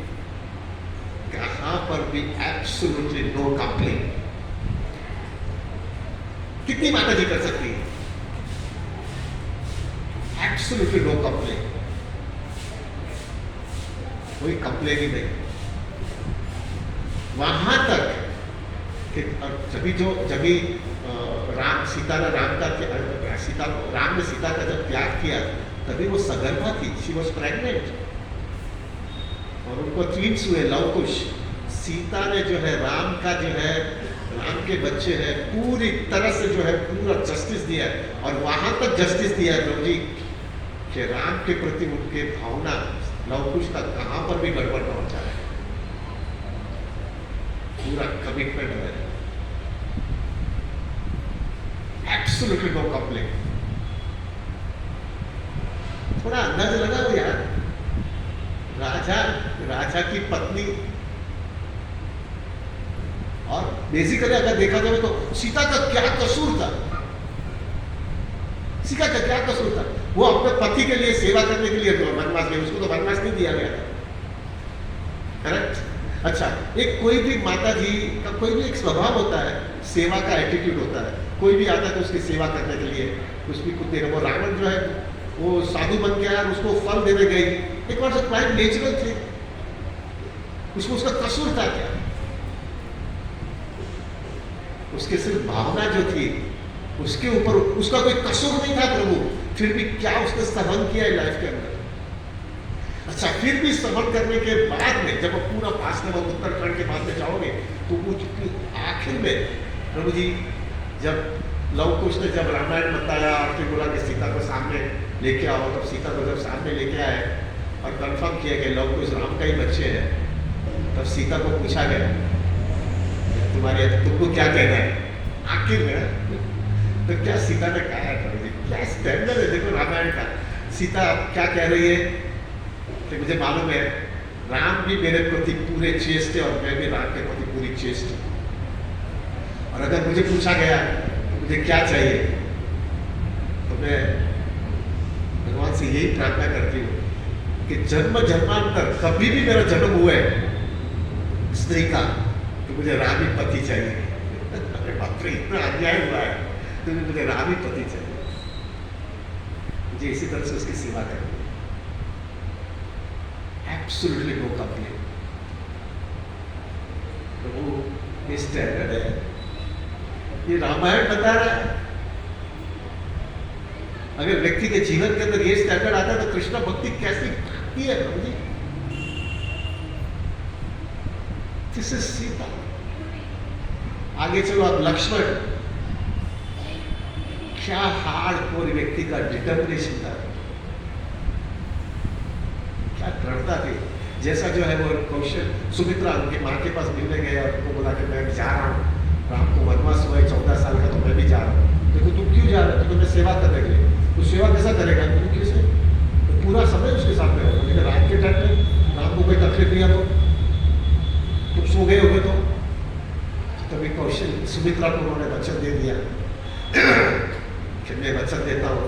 कहां पर भी एब्सोल्युटली नो कंप्लेन। कितनी माता जी कर सकती है? एब्सोल्युटली नो कंप्लेन, कोई कंप्लेन ही नहीं। वहां तक कि राम ने सीता का जब त्याग किया, तभी वो सगर्भा थी, शी वॉज प्रेग्नेंट, और उनको ट्विंस हुए, लवकुश। सीता ने जो है राम के बच्चे हैं, पूरी तरह से जो है पूरा जस्टिस दिया, और वहां तक जस्टिस दिया है प्रभु जी कि राम के प्रति उनके भावना लवकुश का कहां पर भी गड़बड़ पहुंचा है। पूरा कमिटमेंट है, एब्सोल्युटली नो कंप्लेन। थोड़ा अंदाज लगाओ यार, राजा की पत्नी, और बेसिकली अगर देखा जाए तो सीता का क्या कसूर था? सीता का क्या कसूर था? वो अपने पति के लिए सेवा करने के लिए तो वनवास गई, उसको तो वनवास नहीं दिया गया था, करेक्ट? अच्छा, एक कोई भी माता जी का कोई भी एक स्वभाव होता है, सेवा का एटीट्यूड होता है। कोई भी आता है तो उसकी सेवा करने के लिए कुछ भी कुछ देगा। वो रावण जो है वो साधु बन गया और उसको फल देने गई, एक बार से क्वाइट नेचुरल थे, उसको उसका कसूर था क्या? उसके सिर्फ भावना जो थी उसके ऊपर, उसका कोई कसूर नहीं था प्रभु, फिर भी क्या उसने सहन किया है लाइफ के अंदर। अच्छा, फिर भी सहन करने के बाद में जब पूरा पास में उत्तराखंड के बाद में जाओगे तो कुछ आखिर में प्रभु जी जब लवकुश ने जब रामायण बताया और फिर बोला कि सीता को सामने लेके आओ, तब सीता को जब सामने लेके आए और कंफर्म किया कि लवकुश राम का ही बच्चे हैं, तब सीता को पूछा गया तुमको क्या कहना है आखिर में? तो क्या सीता ने कहा है प्रभु जी, क्या स्टैंडर्ड है देखो रामायण का। सीता क्या कह रही है कि मुझे मालूम है राम भी मेरे प्रति पूरे चेस्ट है और मैं भी राम के प्रति पूरी चेस्ट हूँ, और अगर मुझे पूछा गया तो मुझे क्या चाहिए तो मैं भगवान से यही प्रार्थना करती हूँ कि जन्म जन्मांतर कभी भी मेरा जन्म हुआ है स्त्री का तो मुझे रामी पति चाहिए। अरे बाप रे, इतना अन्याय हुआ है, तो मुझे रामी पति चाहिए, मुझे इसी तरह से उसकी सेवा करनी है। Absolutely no complain. प्रभु ये स्टैंडर्ड है, ये रामायण बता रहा है। अगर व्यक्ति के जीवन के अंदर ये स्टैंडर्ड आता है तो कृष्ण भक्ति कैसी आती है प्रभु जी। This is Sita. आगे चलो आप लक्ष्मण, क्या हार्डकोर व्यक्ति का डिटर्मिनेशन था, क्या दृढ़ता थी। जैसा जो है वो कौशल सुमित्रा उनके माँ के पास मिलने गए और उनको बोला कि मैं जा रहा हूँ, राम को वनवास हुआ है 14 साल का, तो मैं भी जा रहा हूँ। देखो तुम क्यों जा रहे हो, तो मैं सेवा करने के लिए। तो सेवा कैसा करेगा, तुम कैसे, तो पूरा समय उसके साथ में होगा, लेकिन रात के टाइम में राम को कोई तकलीफ नहीं है तो तुम सो गए होगे तो तभी कौशल सुमित्रा को उन्होंने वचन दे दिया कि मैं वचन देता हूँ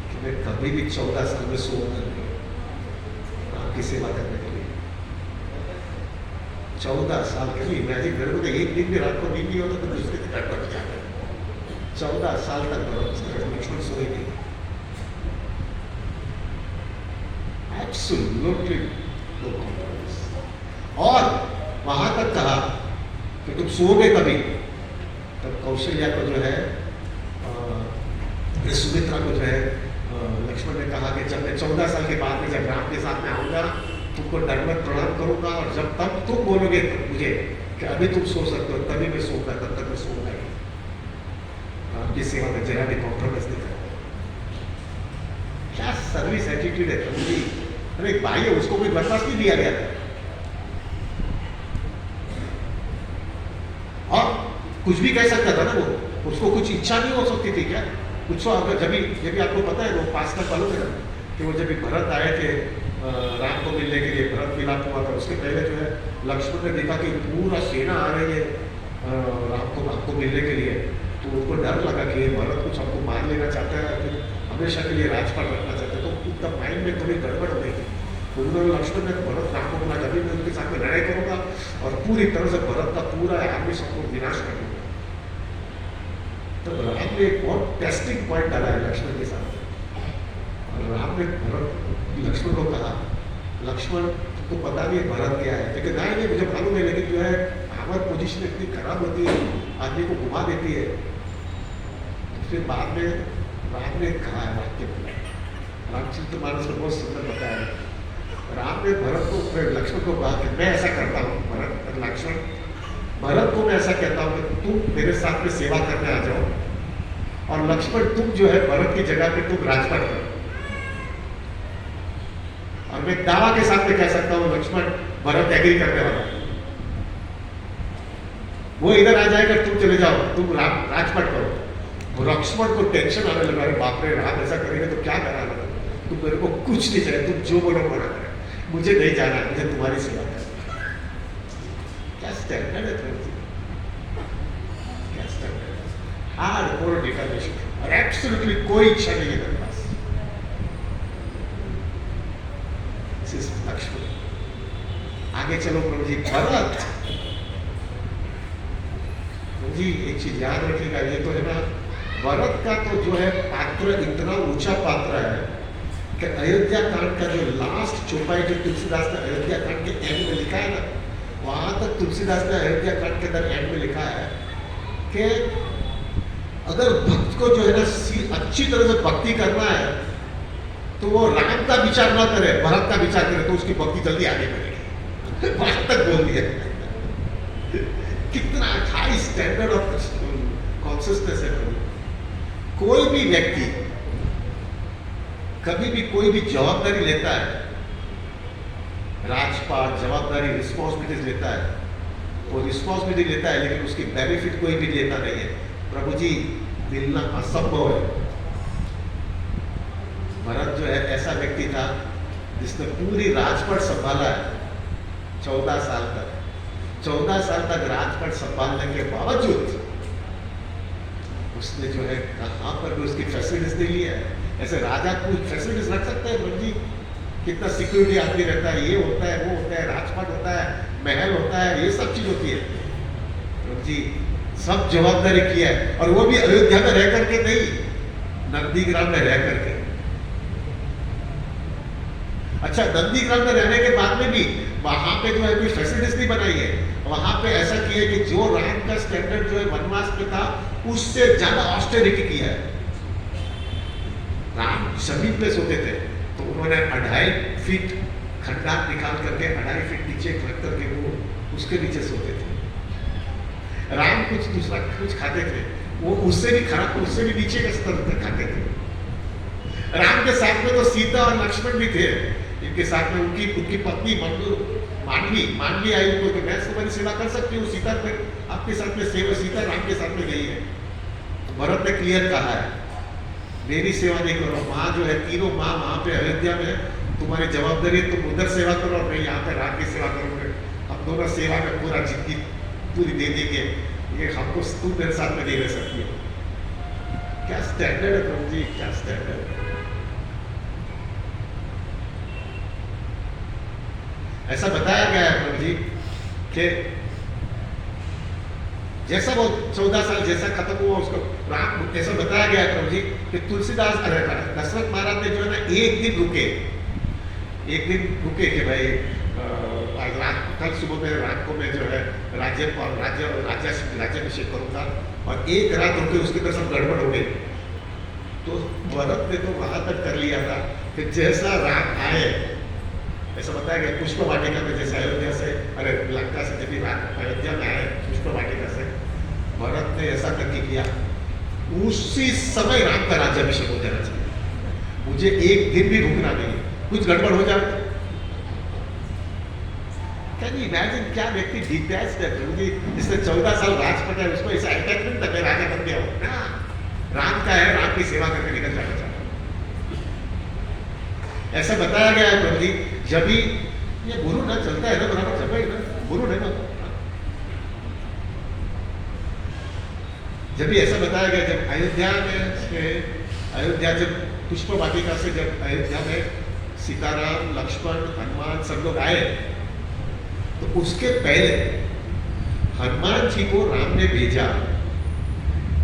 कि मैं कभी भी 14 साल में सोऊंगा नहीं राम की सेवा करने के लिए। 14 साल के लिए इमेजिन, मेरे को तो एक दिन भी रात को नींद नहीं होता तो दूसरे दिन घर पर जाता है। 14 साल तक लक्ष्मण सोए नहीं। Absolutely no compromise. और वहां तक कहा कि तुम सोओगे कभी, तब कौशल्या को जो है सुमित्रा को जो है लक्ष्मण ने कहा कि जब मैं 14 साल के बाद में जब राम के साथ में आऊंगा तुमको दंडवत प्रणाम करूंगा, और जब तब तुम बोलोगे मुझे कि अभी तुम सो सकते हो तभी मैं सोऊंगा, तब तक मैं सोऊंगा ही। आपकी सेवा में जरा भी कॉम्प्रोमाइज नहीं करेगा। क्या सर्विस एटीट्यूड है प्रभु जी। अरे एक भाई है, उसको कोई वनवास नहीं दिया गया था, और कुछ भी कह सकता था ना वो, उसको कुछ इच्छा नहीं हो सकती थी क्या कुछ। अगर जब आपको पता है वो पास तक फॉलो करा कि वो जब भरत आए थे राम को मिलने के लिए, भरत मिलाप हुआ था, उसके पहले जो है लक्ष्मण ने देखा कि पूरा सेना आ रही है राम को मिलने के लिए, तो उनको डर लगा कि भरत कुछ हमको मार लेना चाहता है, फिर हमेशा के लिए राजपाट रखना चाहता है, तो उनका माइंड में थोड़ी गड़बड़ हो गई थी। तो उन्होंने लक्ष्मण ने भरत राम को बोला अभी मैं उनके साथ में लड़ाई करूंगा और पूरी तरह से भरत का पूरा आर्मी सबको विनाश कर दूंगा। तो राम ने एक बहुत टेस्टिंग पॉइंट डाला है लक्ष्मण के साथ, और राम ने लक्ष्मण को कहा लक्ष्मण तुमको पता नहीं है भरत क्या है, लेकिन नहीं मुझे मालूम है, लेकिन जो है हमारी पोजीशन इतनी खराब होती है, आदमी को घुमा देती है। फिर बाद में राम ने कहा है वाक्य, रामचरित मानस में बहुत सुंदर बताया है। राम ने भरत को लक्ष्मण को कहा कि मैं ऐसा करता हूँ, भरत को मैं ऐसा कहता हूँ कि तुम मेरे साथ में सेवा करने आ जाओ, और लक्ष्मण तुम जो है भरत की जगह पे तुम राजपाट करो। और मैं दावा के साथ में कह सकता हूँ लक्ष्मण भरत एग्री करने वाला है, वो इधर आ जाएगा, तुम चले जाओ, तुम राजपाट करो। लक्ष्मण को टेंशन आने लगा, अरे बाप रे राम ऐसा करेंगे तो क्या करा लगा, तुम मेरे को कुछ नहीं चाहिए, तुम जो बोलो मना करे, मुझे नहीं जाना, मुझे तुम्हारी सेवा करना। क्या स्टैंडर्ड है थोड़ी, क्या स्टैंडर्ड है, हार्डकोर डिटर्मिनेशन, और एब्सोल्युटली कोई इच्छा नहीं है मेरे पास। लक्ष्मण। आगे चलो प्रभु जी, भरत जी एक चीज याद रखिएगा, ये तो है ना भरत का तो जो है पात्र इतना ऊंचा पात्र है कि अयोध्या कांड का जो लास्ट चौपाई जो तुलसीदास ने अयोध्या कांड के एंड में लिखा है ना, वहां तक तुलसीदास ने अयोध्या कांड के अंदर एंड में लिखा है कि अगर भक्त को जो है ना अच्छी तरह से भक्ति करना है तो वो राम का विचार ना करे, भरत का विचार करे, तो उसकी भक्ति जल्दी आगे बढ़ेगी। वहां तक बोल दिया। कितना हाई स्टैंडर्ड ऑफ कॉन्सियसनेस है। कोई भी व्यक्ति कभी भी कोई भी जवाबदारी लेता है, राजपाट जवाबदारी रिस्पॉन्सिबिलिटीज लेता है, वो रिस्पॉन्सिबिलिटी लेता है, लेकिन उसकी बेनिफिट कोई भी लेता नहीं है। प्रभु जी मिलना असंभव है। भरत जो है ऐसा व्यक्ति था जिसने पूरी राजपाट संभाला है 14 साल तक। 14 साल तक राजपाट संभालने के बावजूद उसने जो है कहाँ पर भी उसकी फैसिलिटीज नहीं लिया है। ऐसे राजा कोई फैसिलिटीज रख सकता है प्रभु जी? कितना सिक्योरिटी आदमी रहता है, ये होता है, वो होता है, राजपाट होता है, महल होता है, ये सब चीज होती है। प्रभु जी सब जवाबदारी किया है, और वो भी अयोध्या में रह करके नहीं, नंदीग्राम में रह करके। अच्छा, नंदीग्राम में रहने के बाद में भी वहां पे जो है कोई फैसिलिटीज नहीं बनाई है। वहां पे ऐसा किया है कि जो राम का स्टैंडर्ड जो है वनवास में था, उससे ज्यादा ऑस्टेरिटी किया है। राम जमीन पे सोते थे, तो उन्होंने 2.5 फीट खड्डा निकाल करके 2.5 फीट नीचे रख करके वो उसके नीचे सोते थे। राम कुछ दूसरा कुछ खाते थे, वो उससे भी खराब, उससे भी नीचे का स्तर तक खाते थे। राम के साथ में तो सीता और लक्ष्मण भी थे, इनके साथ में उनकी पत्नी मांडवी आई उनको कि मैं तुम्हारी सेवा कर सकती हूँ, सीता पे आपके साथ में सेवा, सीता राम के साथ में गई है। तो भरत ने क्लियर कहा है, मेरी सेवा नहीं करो, माँ जो है, तीनों माँ वहाँ पे अयोध्या में, तुम्हारी जवाबदारी है तुम उधर सेवा करो और मैं यहाँ पे राम की सेवा करूँगा। हम दोनों सेवा में पूरा जिंदगी पूरी दे देंगे, ये हमको तू मेरे साथ में नहीं रह सकती है। क्या स्टैंडर्ड है प्रभु जी, क्या स्टैंडर्ड है। ऐसा बताया गया है प्रभु जी कि जैसा वो 14 साल जैसा खत्म हुआ उसको राम, ऐसा बताया गया है प्रभु जी कि तुलसीदास दशरथ महाराज ने जो है ना एक दिन रुके कि भाई कल सुबह में रात को मैं जो है राज्याभिषेक करूंगा, और एक रात रुके, उसके तरफ सब गड़बड़ हो गई। तो भरत ने तो वहां तक कर लिया था कि जैसा राम आए, ऐसा बताया गया पुष्प वाटिका में, जैसे अयोध्या से, अरे लंका से जब भी अयोध्या में आए पुष्प वाटिका से, भरत ने ऐसा करके किया, उसी समय राम का राज्याभिषेक हो जाना चाहिए। मुझे एक दिन भी रुकना नहीं, कुछ गड़बड़ हो जाए। कैन यू इमेजिन, क्या व्यक्ति डिटैच्ड है प्रभु जी, जिसने 14 साल राजपट है, उसको ऐसा अटैचमेंट तक राजा बन गया हो ना, राम का है, राम की सेवा करके निकल जाना चाहता। ऐसा बताया गया है प्रभु जी, जब भी ये गुरु ना चलता है ना बराबर, जब भी ना गुरु है ना, जब भी ऐसा बताया गया, जब अयोध्या जब पुष्प वाटिका से जब अयोध्या में सीताराम, लक्ष्मण, हनुमान सब लोग आए, तो उसके पहले हनुमान जी को राम ने भेजा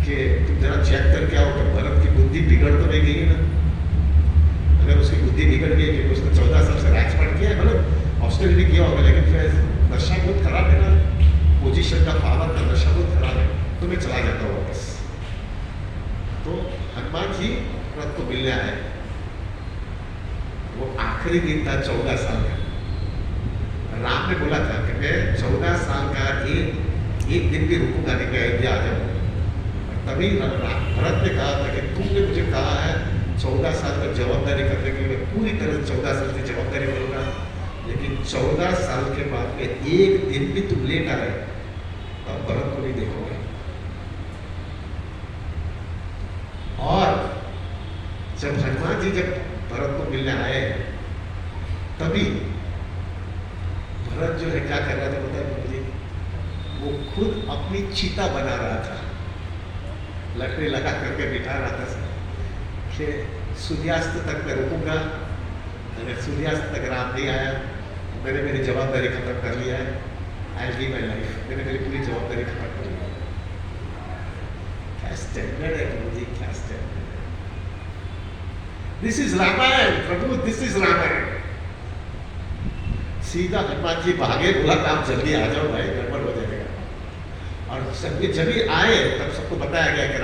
कि तुम जरा चेक करके आओ कि भरत की बुद्धि बिगड़ तो नहीं गई ना। अगर उसकी बुद्धि बिगड़ गई कि उसने 14 साल से राजपाट किया है, मतलब ऑस्ट्रेलिया किया होगा, लेकिन फिर नशा बहुत खराब है ना, पोजीशन का, पावर का नशा बहुत खराब है, तो मैं चला जाता हूँ वापस। तो हनुमान जी भरत को मिलने आए, वो आखिरी दिन था 14 साल का। राम ने बोला था कि मैं 14 साल का एक दिन भी रुकूंगा नहीं, मैं अयोध्या आ जाऊंगा। तभी भरत ने कहा था कि तुमने मुझे कहा है 14 साल तक जवाबदारी करने के लिए, पूरी तरह 14 साल की जवाबदारी करूंगा, लेकिन 14 साल के बाद में एक दिन भी तुम लेट आ रहे, तब भरत को नहीं देखोगे। और जब हनुमान जी जब भरत को मिलने आए, तभी भरत जो है क्या कर रहा था पता है मुझे, वो खुद अपनी चीता बना रहा था, लकड़ी लगा करके बिठा रहा था कि सूर्यास्त तक मैं रुकूंगा, अगर सूर्यास्त तक राम नहीं आया, मैंने मेरी जवाबदारी खत्म कर लिया है, आई लीव माई लाइफ, मैंने मेरी पूरी जवाबदारी खत्म कर ली है। क्या स्टैंडर्ड है प्रभु जी, क्या स्टैंडर्ड है। This is Ramayan Prabhu, this is Ramayan. सीधा हनुमान जी भागे, बोला आप जल्दी आ जाओ भाई, गड़बड़ हो जाएगा। और जब भी आए तब सबको बताया गया कि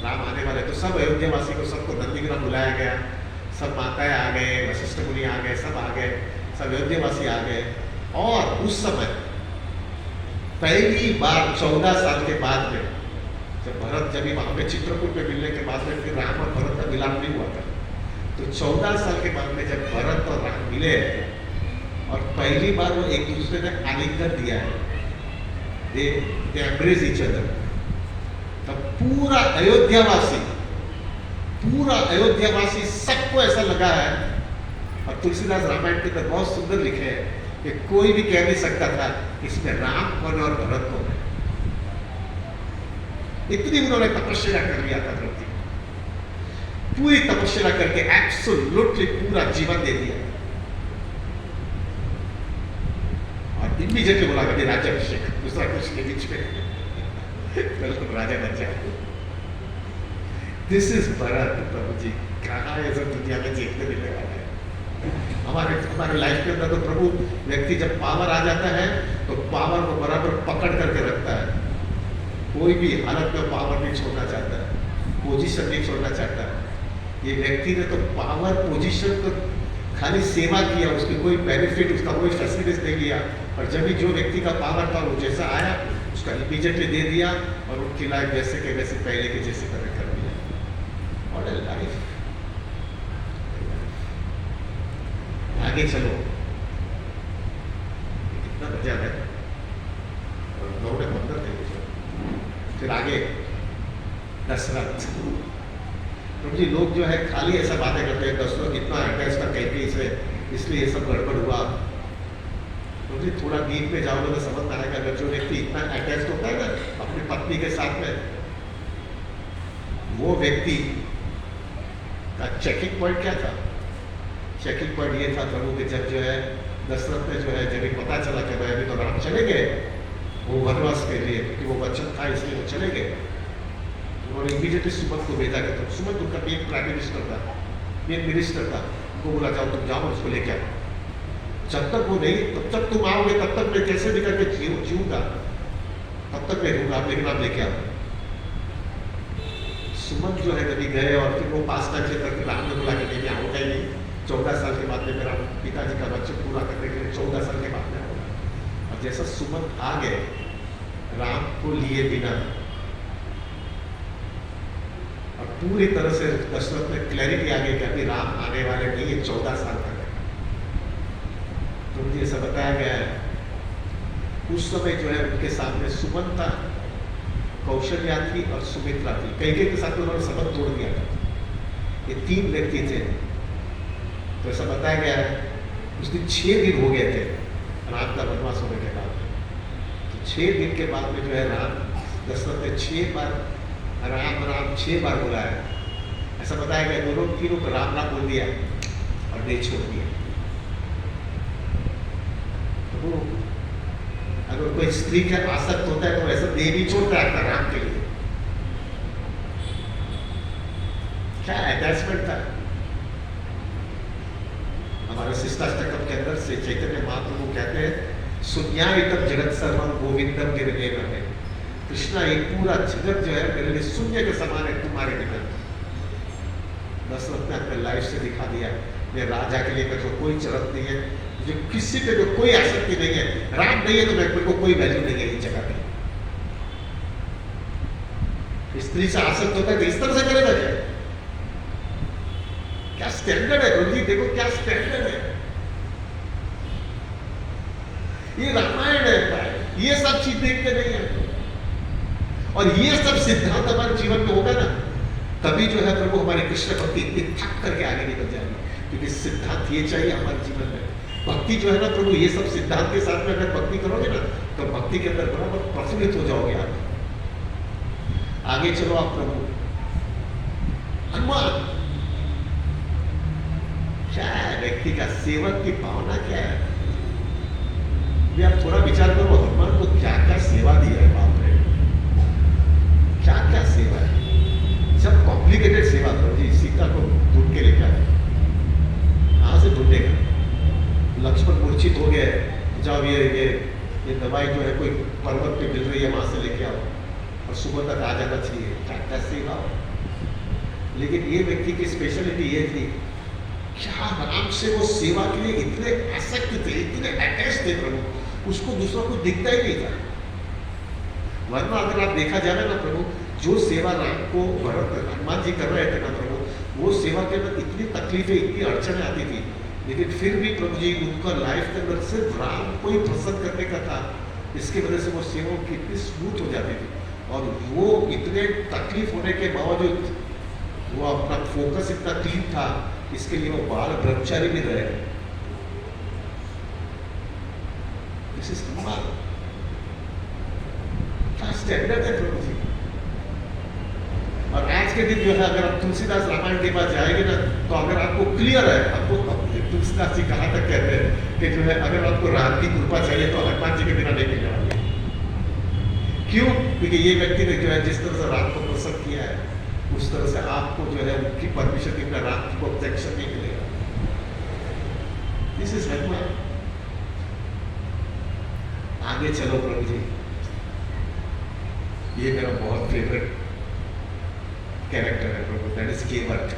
राम आने वाले, तो सब अयोध्या वासी को, सबको नंदीग्राम बुलाया गया, सब माताएं आ गए, वशिष्ठ मुनि आ गए, सब आ गए, सब अयोध्या वासी आ गए। और उस समय पहली बार 14 साल के बाद में, जब भरत जब वहां पे चित्रकूट में मिलने के बाद में फिर राम और भरत का मिलाप नहीं हुआ था, तो 14 साल के बाद में जब भरत और राम मिले और पहली बार वो एक दूसरे ने आलिंगन दिया है, दे एम्ब्रेस ईच अदर, तब पूरा अयोध्यावासी सबको ऐसा लगा है। और तुलसीदास रामायण के अंदर बहुत सुंदर लिखे हैं कि कोई भी कह नहीं सकता था इसमें राम कौन और भरत कौन है। इतनी उन्होंने तपस्या कर लिया था प्रभु जी, पूरी तपस्या करके एब्सोल्युटली पूरा जीवन दे दिया और इमीडिएटली बोला कि राज्याभिषेक, दूसरा कुछ नहीं बीच में, कल तुम राजा बन जाओ। दिस इज भरत प्रभु जी, कहाँ ये सब दुनिया में देखने मिलने वाला है। हमारे लाइफ के अंदर तो प्रभु व्यक्ति जब पावर आ जाता है तो पावर को बराबर पकड़ करके रखता है, कोई भी हालत में पावर नहीं छोड़ना चाहता है, पोजीशन नहीं छोड़ना चाहता है। ये व्यक्ति ने तो पावर पोजीशन को खाली सेवा किया, उसकी कोई बेनिफिट, उसका कोई फैसिलिटीज नहीं लिया, और जब भी जो व्यक्ति का पावर था वो जैसा आया उसका इमीडिएटली दे दिया और उनकी लाइफ वैसे के वैसे पहले के जैसे कर दिया। What a life. आगे चलो, कितना मजा है, और लोगों ने मंदिर थे, फिर आगे दशरथ। प्रभु जी लोग जो है खाली ऐसा बातें करते हैं, दशरथ इतना अटैच था कैकेयी से, इसलिए ये सब गड़बड़ हुआ। प्रभु जी थोड़ा डीप में जाओगे तो समझ में आएगा, अगर जो व्यक्ति इतना अटैच होता है ना अपनी पत्नी के साथ में, वो व्यक्ति का चेकिंग पॉइंट क्या था? चेकिंग पॉइंट ये था प्रभु के, जब जो है दशरथ ने जो है जब पता चला कि भाई अभी तो राम चले गए वो वनवास के लिए, क्योंकि वो वचन था इसलिए वो चले गए, उन्होंने इमीडिएटली सुमन को भेजा कि तुम, सुमन उनका मेन प्राइम मिनिस्टर था, मेन मिनिस्टर था, उनको बोला जाओ तुम जाओ उसको लेके आओ, जब तक वो नहीं तब तक तुम आओगे, तब तक मैं कैसे भी करके जीऊंगा, तब तक मैं रहूंगा, लेकिन आप लेके आओ। सुमन जो है कभी गए और फिर वो 5 टाइम से करके राम ने बोला कि नहीं आऊंगा ही नहीं, 14 साल के बाद में मेरा पिताजी का वचन पूरा करने के लिए 14 साल के बाद में आऊंगा। और जैसा सुमन आ गए राम को लिए बिना, और पूरी तरह से दशरथ में क्लैरिटी आ गई कि अभी राम आने वाले नहीं, ये 14 साल तक है। तो मुझे ऐसा बताया गया है उस समय जो है उनके सामने सुमन था, कौशल्या थी और सुमित्रा थी। कैकेयी के साथ उन्होंने संबंध तोड़ दिया था, ये 3 व्यक्ति थे। तो ऐसा बताया गया है उस दिन 6 दिन हो गए थे राम का वनवास होने के बाद। तो 6 दिन के बाद में जो है राम, दशरथ ने 6 बार राम राम 6 बार बुलाया। ऐसा बताया गया दोनों तीनों को राम राम बोल दिया और नहीं छोड़ दिया। तो अगर कोई स्त्री का आसक्त होता है तो ऐसा दे भी छोड़ता है अपना राम के लिए। क्या अटैचमेंट था। हमारे शिष्टाष्टकम के अंदर से चैतन्य महाप्रभु कहते हैं शून्यायतम जगत सर्वम गोविंदम गिरदेव है। कृष्णा ये पूरा जगत जो है मेरे लिए शून्य के समान है तुम्हारे निकट। दशरथ ने अपने लाइफ से दिखा दिया मैं राजा के लिए मेरे को कोई जरूरत नहीं है, मुझे किसी पे जो कोई आसक्ति नहीं है, राम नहीं है तो मेरे को कोई वैल्यू नहीं है इस जगह पे। स्त्री से आसक्त होता है तो इस तरह से करेगा क्या? क्या स्टैंडर्ड है गुरु जी, देखो क्या स्टैंडर्ड है। ये रामायण है, ये सब चीज देखते नहीं है। और ये सब सिद्धांत हमारे जीवन में होगा ना तभी जो है प्रभु हमारी कृष्ण भक्ति इतनी थक करके आगे निकल जाएगी। क्योंकि सिद्धांत ये चाहिए हमारे जीवन में। भक्ति जो है ना प्रभु ये सब सिद्धांत के साथ में अगर भक्ति करोगे ना तो भक्ति के अंदर बराबर प्रफुल्लित हो जाओगे आप। आगे चलो आप प्रभु। हनुमान क्या है, व्यक्ति का सेवक की भावना क्या है? ये आप थोड़ा विचार करो, हनुमान को क्या क्या सेवा दी है बाप रे, क्या क्या सेवा है। सब कॉम्प्लिकेटेड सेवा करो जी। सीता को ढूंढ के लेकर आए, कहाँ से ढूंढेगा? लक्ष्मण मूर्छित हो गए, जाओ ये दवाई जो है कोई पर्वत पे मिल रही है वहां से लेके आओ और सुबह तक आ जाना चाहिए। क्या क्या सेवा हो। लेकिन ये व्यक्ति की स्पेशलिटी ये थी क्या राम से वो सेवा के लिए इतने आसक्त थे, इतने अटैच थे प्रभु, उसको दूसरा कुछ दिखता ही नहीं था। वरना अगर आप देखा जाए ना प्रभु जो सेवा राम को भरत हनुमान जी कर रहे थे ना प्रभु, वो सेवा के अंदर इतनी तकलीफें इतनी अड़चने आती थी, लेकिन फिर भी प्रभु जी उनका लाइफ के अंदर सिर्फ राम को ही पसंद करने का था। इसकी वजह से वो सेवा कितनी स्मूथ हो जाती थी और वो इतने तकलीफ होने के बावजूद वो अपना फोकस इतना क्लीन था, इसके लिए वो बाल ब्रह्मचारी भी रहे। दिस इज क्या स्टैंडर्ड है प्रभु जी। आज के दिन जो है अगर आप तुलसीदास रामायण के पास जाएंगे ना, तो अगर आपको क्लियर है, आपको तुलसीदास जी कहाँ तक कहते हैं कि जो है अगर आपको राम की कृपा चाहिए तो हनुमान जी के बिना नहीं मिल जाओगे। क्यों? क्योंकि ये व्यक्ति ने जो है जिस तरह से राम को प्रसन्न किया है, उस तरह से आपको जो है उनकी परमिशन के बिना राम को प्रोटेक्शन नहीं मिलेगा। This is Hanuman. आगे चलो प्रभु जी, ये मेरा बहुत फेवरेट कैरेक्टर है प्रभु, दैट इज केवट।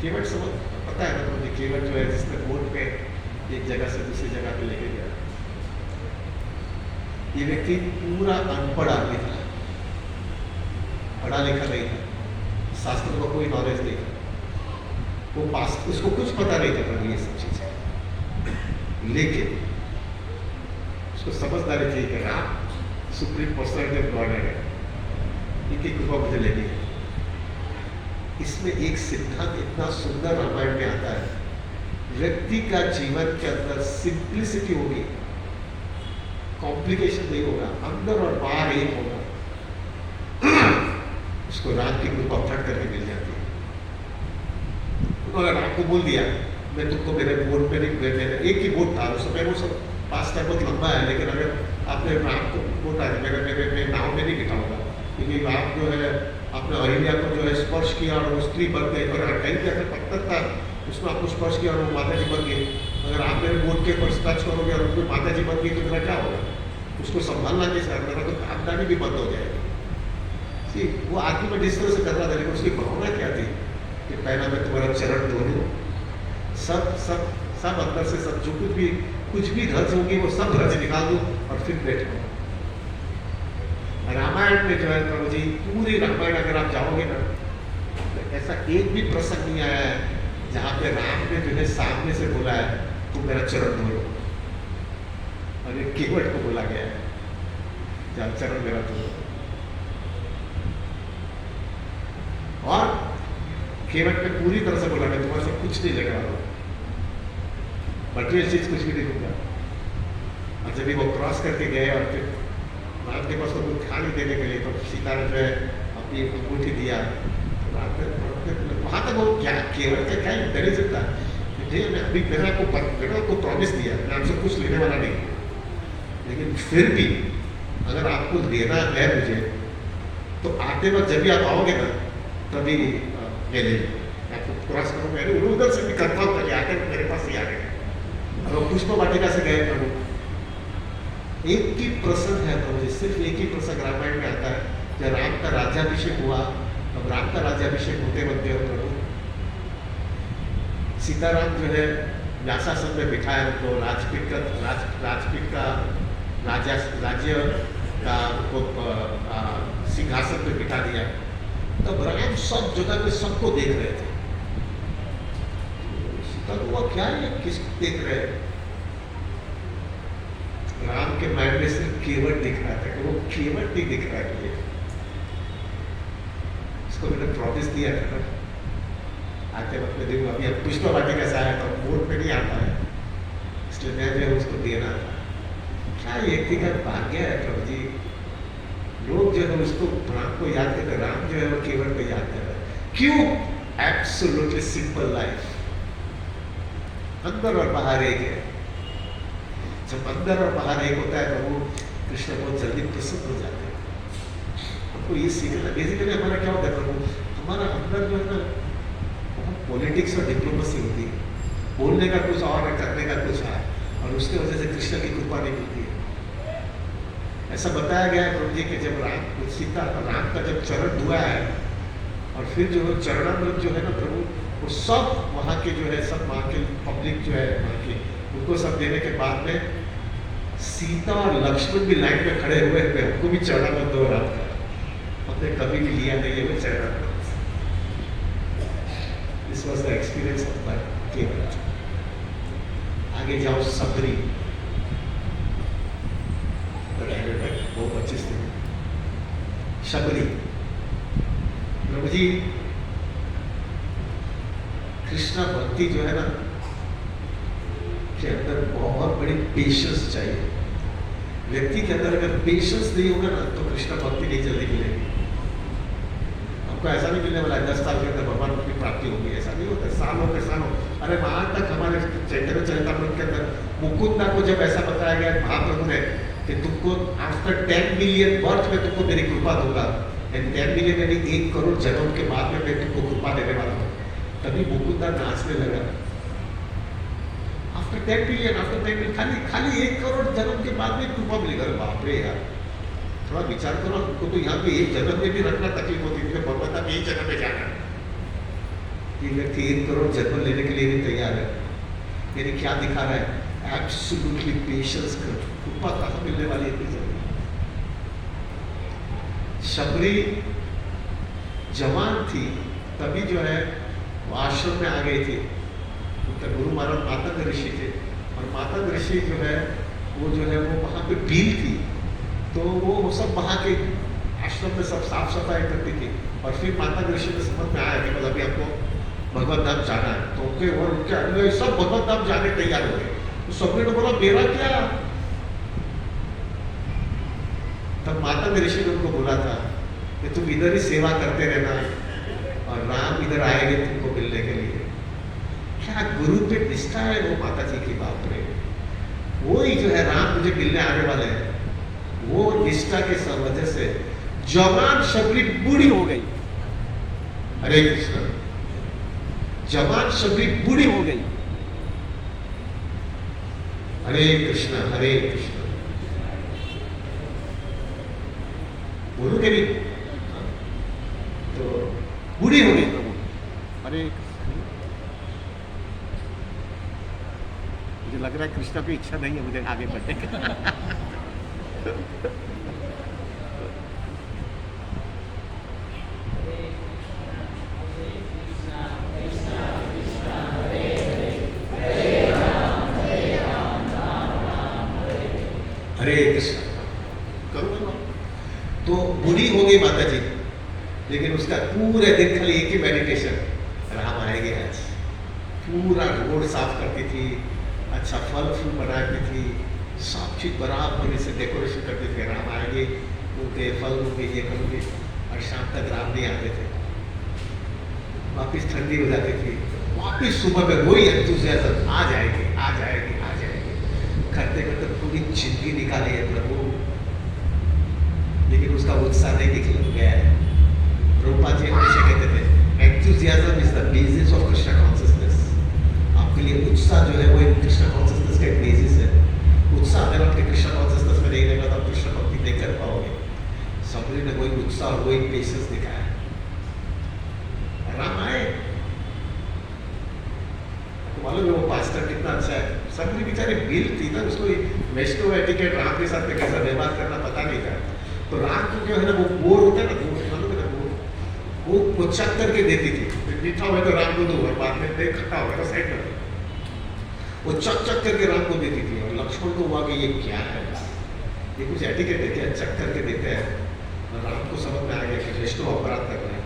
केवट समझ पता है ना प्रभु जी? केवट जो है जिसने बोट पे एक जगह से दूसरी जगह पे लेके गया। ये व्यक्ति पूरा अनपढ़ आदमी था, पढ़ा लिखा नहीं था, शास्त्रों का कोई नॉलेज नहीं था, वो पास उसको कुछ पता नहीं था प्रभु ये सब चीजें। लेकिन उसको समझदारी थी कि Ram supreme personality of God है, इनकी कृपा मुझे लेनी है। इसमें एक सिद्धांत इतना सुंदर रामायण में आता है, व्यक्ति का जीवन के अंदर सिंप्लिसिटी होगी, कॉम्प्लिकेशन नहीं होगा, अंदर और बाहर एक होगा, उसको राम की कृपा फट करके मिल जाती है। उन्होंने राम को बोल दिया, मैं तुमको मेरे बोट पे नहीं, मेरे एक ही बोट था उस समय, वो सब पास टाइम बहुत लंबा है, लेकिन अगर आपने राम को बोट आ मेरे नाव में नहीं बिठाऊंगा, क्योंकि राम जो है आपने अहिल्या को जो है स्पर्श किया और वो स्त्री बन गई, और कहीं पे अगर पत्थर था उसमें आपको स्पर्श किया और वो माता जी बन गई। अगर आप मेरे बोट के ऊपर टच करोगे और उसमें माता जी बन गई तो मेरा क्या होगा? उसको संभालना कैसे? मेरा तो खानदानी भी बंद हो जाएगी। सी वो आदमी में जिस तरह से कर रहा था, लेकिन उसकी भावना क्या थी कि पहला मैं तुम्हारा चरण धो लूँ, सब सब सब अंदर से सब जो कुछ भी रज होगी वो सब रज निकाल दूँ और फिर बैठो। रामायण में जो है प्रभु जी, पूरी रामायण अगर आप जाओगे ना, तो ऐसा एक भी प्रसंग नहीं आया है जहाँ पे राम ने जो है सामने से बोला है तू मेरा चरण धो लो, और ये केवट को बोला गया है जहाँ चरण मेरा धो लो। और केवट ने पूरी तरह से बोला मैं तुम्हारे से कुछ नहीं लेकर आ रहा हूँ, मटेरियल चीज कुछ भी नहीं दूंगा। और जब वो क्रॉस करके गए और फिर राम के पास तो कुछ खाने देने के लिए, तो सीता ने जो है अपनी अंगूठी दिया, वहां तक वो क्या केवल का क्या इंटेलिजेंट था, मैं अभी मैंने आपको प्रॉमिस दिया, मैं आपसे कुछ लेने वाला नहीं, लेकिन फिर भी अगर आपको लेना है मुझे तो आते वक्त जब भी आप आओगे ना तभी मैं ले आपको क्रॉस करूँगा। उधर से भी कंफर्म करके आकर मेरे पास ही आ गए। और वो पुष्प वाटिका से गए प्रभु, एक ही प्रसंग है प्रभु जी, सिर्फ एक ही प्रसंग रामायण में आता है जब राम का राज्याभिषेक हुआ। अब राम का राज्याभिषेक होते वक्त प्रभु सीताराम जो है व्यासासन में बिठाया उनको, राजपीठ का राज्य का उनको सिंहासन पे बिठा दिया। तब राम सब जगह पे सबको देख रहे थे। सीता को हुआ क्या है, किसको देख रहे हैं? राम के माइंड में सिर्फ केवट दिख रहा था, कि वो केवट नहीं दिख रहा है। इसको मैंने प्रॉमिस दिया था ना आते वक्त में, देखो अभी अब पुष्प वाटिका से आया तो बोर्ड पे नहीं आता है, इसलिए मैं जो है उसको देना था। क्या व्यक्तिगत भाग्य है प्रभु जी, लोग जो है उसको राम को याद करते, राम जो है वो केवट को याद कर रहा है। क्यों? एब्सोल्युटली सिंपल लाइफ, अंदर और बाहर एक है। जब अंदर और बाहर एक होता है प्रभु कृष्ण बहुत जल्दी प्रसन्न हो जाते हैं। हमको ये सीखना, बेसिकली हमारा क्या होता है प्रभु, हमारा अंदर जो है ना बहुत पॉलिटिक्स और डिप्लोमेसी होती है, बोलने का कुछ और है, करने का कुछ है, और उसकी वजह से कृष्ण की कृपा नहीं मिलती है। ऐसा बताया गया है प्रभु जी कि जब राम का जब चरण धुआ है और फिर जो चरणामृत जो है ना प्रभु, वो सब वहाँ के जो है सब वहाँ के पब्लिक जो है वहाँ की, उनको सब देने के बाद में सीता और लक्ष्मण भी लाइन में खड़े हुए थे, उनको भी चरणामृत दो रात का, हमने कभी भी लिया नहीं है वो चरणामृत। This was the experience of my Kevat. आगे जाओ सबरी, बहुत अच्छे से शबरी। प्रभु जी कृष्णा भक्ति जो है ना के अंदर बहुत बड़ी पेशेंस चाहिए। व्यक्ति के अंदर अगर पेशेंस नहीं होगा ना तो कृष्णा भक्ति नहीं जल्दी मिलेगी। हमको ऐसा नहीं मिलने वाला है 10 साल के अंदर भगवान की प्राप्ति होगी, ऐसा नहीं होता, सालों के सालों। अरे वहां तक हमारे चैतन्य चरितामृत के अंदर मुकुंदा को जब ऐसा बताया गया महाप्रभु ने कि तुमको आफ्टर 10 मिलियन बर्थ में तुमको मेरी कृपा दूंगा, एंड 10 मिलियन यानी 1 करोड़ जन्म के बाद में मैं तुमको कृपा देने वाला हूँ, तभी मुकुंदा नाचने लगा। आफ्टर 10 मिलियन खाली 1 करोड़ जन्म के बाद में कृपा मिलेगा। अरे बाप रे यार, थोड़ा विचार करो, हमको तो यहाँ पे एक जन्म में भी रखना तकलीफ होती है, भगवान अब एक जन्म में जाना है। ये व्यक्ति 1 करोड़ जन्म लेने के लिए भी तैयार है, यानी क्या दिखा रहा है? एब्सोल्युटली पेशेंस कर, कृपा कहाँ मिलने वाली है? शबरी जवान थी तभी जो है वो आश्रम में आ गई थी, उनका गुरु महाराज माता ऋषि थे, और माता ऋषि जो है वो वहाँ पे भील थी, तो वो सब वहाँ के आश्रम में सब साफ सफाई करती थी। और फिर माता ऋषि को समझ में आया कि मतलब अभी आपको भगवत धाम जाना है, तो उनके अनुयायी सब भगवत धाम जाने तैयार हो गए। तो सबने तो बोला मेरा क्या? तब माता ऋषि ने उनको बोला था कि तुम इधर ही सेवा करते रहना, और राम इधर आएंगे तुमको मिलने के लिए। क्या गुरु पे निष्ठा है वो माता जी की, बात रे! वो ही जो है राम मुझे मिलने आने वाले हैं, वो निष्ठा के वजह से जवान शबरी बूढ़ी हो गई। हरे कृष्ण, जवान शबरी बूढ़ी हो गई। हरे कृष्ण हरे कृष्ण। बोलो के भी तो बूढ़ी हो गई प्रभु। हरे मुझे लग रहा है कृष्ण की इच्छा नहीं है मुझे आगे बढ़ने की। हरे कृष्ण करो। तो बूढ़ी हो गई माता जी, लेकिन उसका पूरे दिन खाली एक ही मेडिटेशन, राम आएंगे आज। पूरा रोड साफ करती थी, अच्छा फल फूल बनाती थी, सब चीज बराबर से डेकोरेशन करते थे। राम आएंगे, उनके फल होंगे, ये करोगे, और शाम तक राम नहीं आते थे। वापिस ठंडी हो जाती थी, वापिस सुबह में वही एंथुसियाज्म, आ जाएगी आ जाएगी आ जाएगी, करते करते पूरी जिंदगी निकाली है प्रभु, लेकिन उसका उत्साह नहीं दिख गया है। प्रभुपाद जी हमेशा कहते थे enthusiasm is the basis of Krishna consciousness. आपके लिए उत्साह जो है वो कृष्ण कॉन्शियसनेस का एक बेसिस है। उत्साह अगर आपके कृष्ण कॉन्शियसनेस में नहीं रहेगा तो आप कृष्ण भक्ति नहीं कर पाओगे। सबरी ने वही उत्साह और वही पेशेंस दिखाया। राम आए, मालूम है वो पास्टर कितना अच्छा है। सबरी बेचारी बिल थी ना, उसको वैष्णव एटिकेट राम के साथ में कैसा व्यवहार करना पता नहीं था। तो राम को जो है ना वो बोर होता है ना, मालूम है ना, वो चक करके देती थी। मीठा हुआ तो राम को दो, और बाद में देख खट्टा होगा तो साइड में वो चक चक करके राम को देती थी। और लक्ष्मण को हुआ कि ये क्या है, ये कुछ एटिकेट है क्या, चक करके देते हैं। और राम को समझ में आ गया कि वैष्णव अपराध कर रहा है,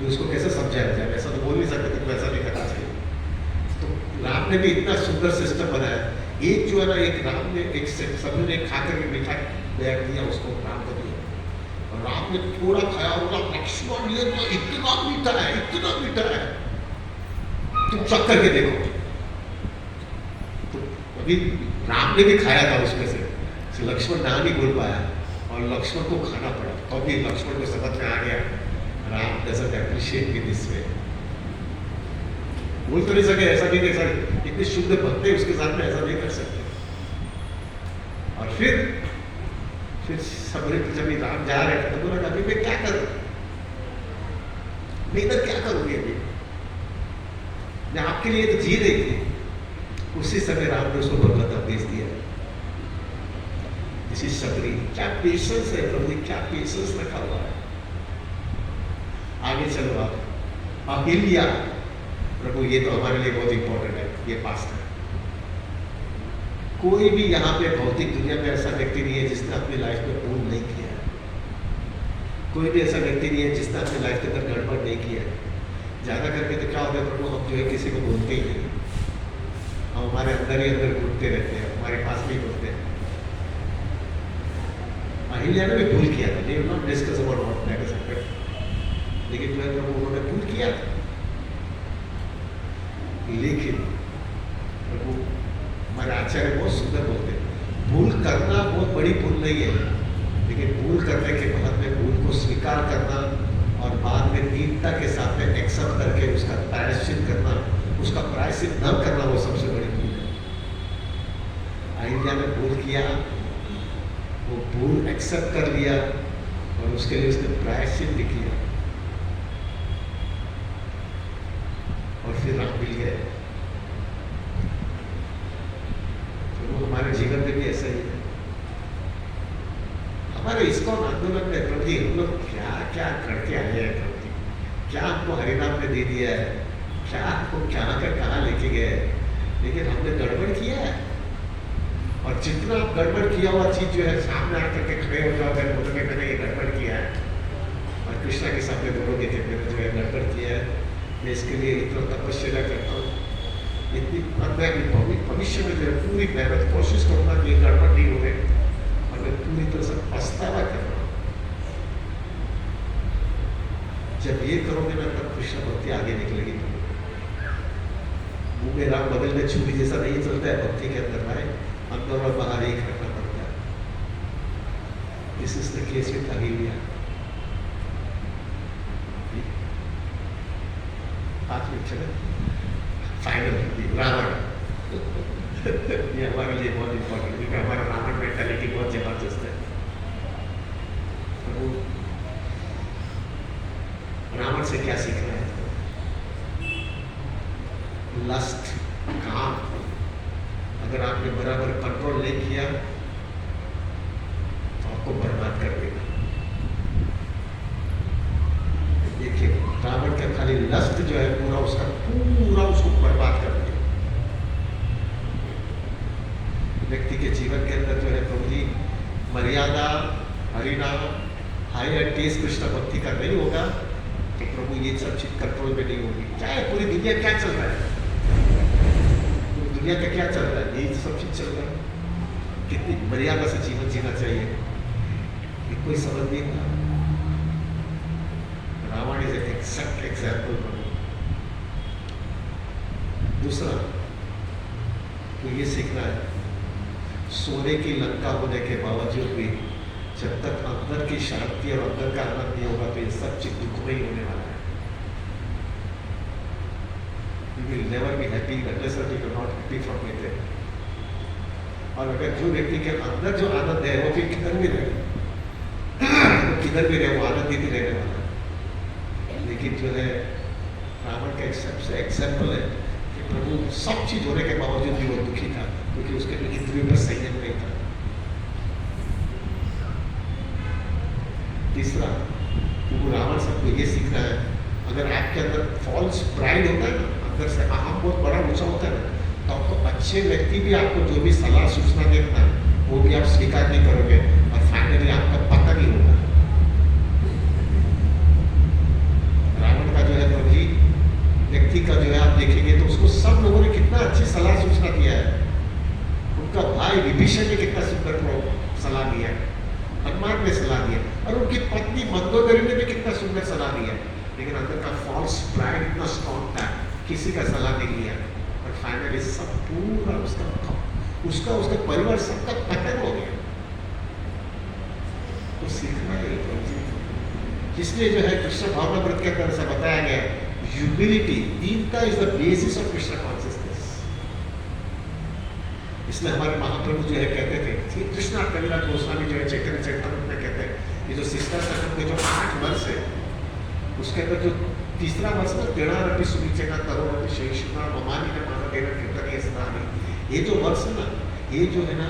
उसको कैसे समझाया जाए, ऐसा तो बोल नहीं सकते, तुमको ऐसा नहीं करना चाहिए। तो राम ने भी इतना सुंदर सिस्टम बनाया। एक जो है ना, एक राम ने एक सभी ने खा करके मीठा बैठ दिया, उसको राम को दिया, और राम ने थोड़ा खाया और बोला लक्ष्मण ये तो इतना मीठा है, इतना मीठा है, तुम चख करके देखो। तो अभी राम ने भी खाया था उसमें से, लक्ष्मण ना नहीं बोल पाया और लक्ष्मण को खाना पड़ा। तो अभी लक्ष्मण को समझ में आ गया Ram doesn't appreciate me this way. बोल तो नहीं सके, ऐसा नहीं कर सकते, इतने शुद्ध भक्त है उसके साथ में ऐसा नहीं कर सकते। और फिर सबरी जब राम जा रहे थे तो बोला अभी मैं क्या करूं, मैं इधर क्या करूंगी, अभी मैं आपके लिए तो जी रही थी। उसी समय राम ने उसको भगवत उपदेश दिया। इसी सबरी क्या पेशेंस है प्रभु, क्या पेशेंस रखा हुआ है। आगे चलो आप अहिल्या, प्रभु ये तो हमारे लिए बहुत इंपॉर्टेंट है, ये पास्ट है। कोई भी यहाँ पे भौतिक दुनिया में ऐसा व्यक्ति नहीं है जिसने अपनी लाइफ में पूर्ण नहीं किया है। कोई भी ऐसा व्यक्ति नहीं है जिसने अपनी लाइफ के अंदर गड़बड़ नहीं किया है। ज़्यादा करके तो क्या होता है प्रभु, हम जो है किसी को बोलते ही नहीं, हम हमारे अंदर ही अंदर घूमते रहते हैं, हमारे पास नहीं बोलते हैं। अहिल्या ने भी भूल किया था, they will not discuss about what matters. लेकिन जो है प्रभु उन्होंने भूल किया था। लेकिन प्रभु हमारे आचार्य बहुत सुंदर बोलते हैं, भूल करना बहुत बड़ी भूल नहीं है, लेकिन भूल करने के बाद में भूल को स्वीकार करना और बाद में दीनता के साथ में एक्सेप्ट करके उसका प्रायश्चित करना, उसका प्रायश्चित न करना, वो सबसे बड़ी भूल है। अहिल्या ने भूल किया, वो भूल एक्सेप्ट कर लिया और उसके लिए उसने प्रायश्चित भी किया और फिर राम मिल गए। तो वो हमारे जीवन में भी ऐसा ही है। हमारे इस्कॉन आंदोलन में प्रभु जी हम लोग क्या क्या करके आए हैं, प्रभु जी क्या हमको हरिनाम ने दे दिया है, क्या हमको कहाँ का कहाँ लेके गए, लेकिन हमने गड़बड़ किया है। और जितना आप गड़बड़ किया हुआ चीज जो है सामने आकर के खड़े हो जाओ, बोलोगे मैंने ये गड़बड़ किया है, और कृष्णा के सामने बोलोगे कि मैंने जो है गड़बड़ किया है, मैं इसके लिए इतना तपस्या करता हूँ, इतनी भविष्य में जो है पूरी मेहनत कोशिश करूँगा कि ये गड़बड़ नहीं हो गए, और मैं पूरी तरह से पछतावा कर रहा हूँ। जब ये करोगे ना तब कृष्ण भक्ति आगे निकलेगी। मुंह में राम बगल में छुरी जैसा नहीं चलता है भक्ति के अंदर भाई, अंदर और बाहर एक रखना पड़ता है। This is the case with Ahilya. 5 minute चले, फाइनल रावण ये हमारे लिए बहुत इंपॉर्टेंट, क्योंकि हमारा रावण मेंटालिटी बहुत जबरदस्त है। तो रावण से क्या सीखना है? लस्ट, काम, अगर आपने बराबर कंट्रोल नहीं किया तो आपको बर्बाद कर देगा। देखिए रावण का खाली लस्ट जो है पूरा उसको बर्बाद कर दिया। व्यक्ति के जीवन के अंदर जो है प्रभु जी मर्यादा, हरिनाम, हाई टेस्ट कृष्ण भक्ति का नहीं होगा तो प्रभु ये सब चीज कंट्रोल में नहीं होगी। चाहे पूरी दुनिया क्या चल रहा है, दुनिया का क्या चल रहा है, यही सब चीज चल रहा है। कितनी मर्यादा से जीवन जीना चाहिए ये कोई समझ नहीं पा। Ravan is an except example. दूसरा तो ये सीखना है, सोने की लंका होने के बावजूद भी जब तक अंदर की शांति और अंदर का आनंद नहीं होगा तो ये सब चीज दुख में ही होने वाला है। You will never be happy unless you are not happy from within. और अगर जो व्यक्ति के अंदर जो आनंद है वो फिर किधर भी रहे, वो किधर भी रहे वो आनंदित ही रहने वाला है। लेकिन जो है रावण का एक सबसे एग्जाम्पल है कि प्रभु सब चीज होने के बावजूद भी वो दुखी था क्योंकि उसके इंद्रियों पर संयम नहीं था। तीसरा वो रावण सबको ये सीखना है, अगर आपके अंदर फॉल्स प्राइड होता है ना, अंदर से अहम बहुत बड़ा ऊंचा होता है ना, तो आपको अच्छे व्यक्ति भी आपको जो भी सलाह सूचना देता है वो भी आप स्वीकार नहीं करोगे और फाइनली आपका पता नहीं होगा। रावण का जो है प्रभु जी व्यक्ति का जो है आप देखेंगे तो उसको सब लोगों ने कितना अच्छी सलाह सूचना दिया है। उनका भाई विभीषण ने कितना सुंदर सलाह दिया है, हनुमान ने सलाह दिया, और उनकी पत्नी मंदोदरी ने भी कितना सुंदर सलाह दिया, लेकिन अंदर का फॉल्स प्राइड इतना स्ट्रॉन्ग था, किसी का सलाह नहीं लिया और फाइनली सब पूरा उसका परिवार सबका पतन हो गया। तो सीखना है इसलिए जो है कृष्ण भावना व्रत के अंदर ऐसा बताया गया, ह्यूमिलिटी, दीनता is the basis of Krishna consciousness. इसमें हमारे महाप्रभु जो है कहते थे, कृष्णा कविराज गोस्वामी जो है चैतन्य चैतन्य में कहते हैं, ये जो सिस्टर संगम के जो 8 वर्ष है उसके अंदर जो तीसरा वर्ष में तेणारपि सुनिचेना तरोरपि शेषना ममानी ने माना देना कीर्तन ये स्नानी, ये जो वर्ष है ना, ये जो है ना,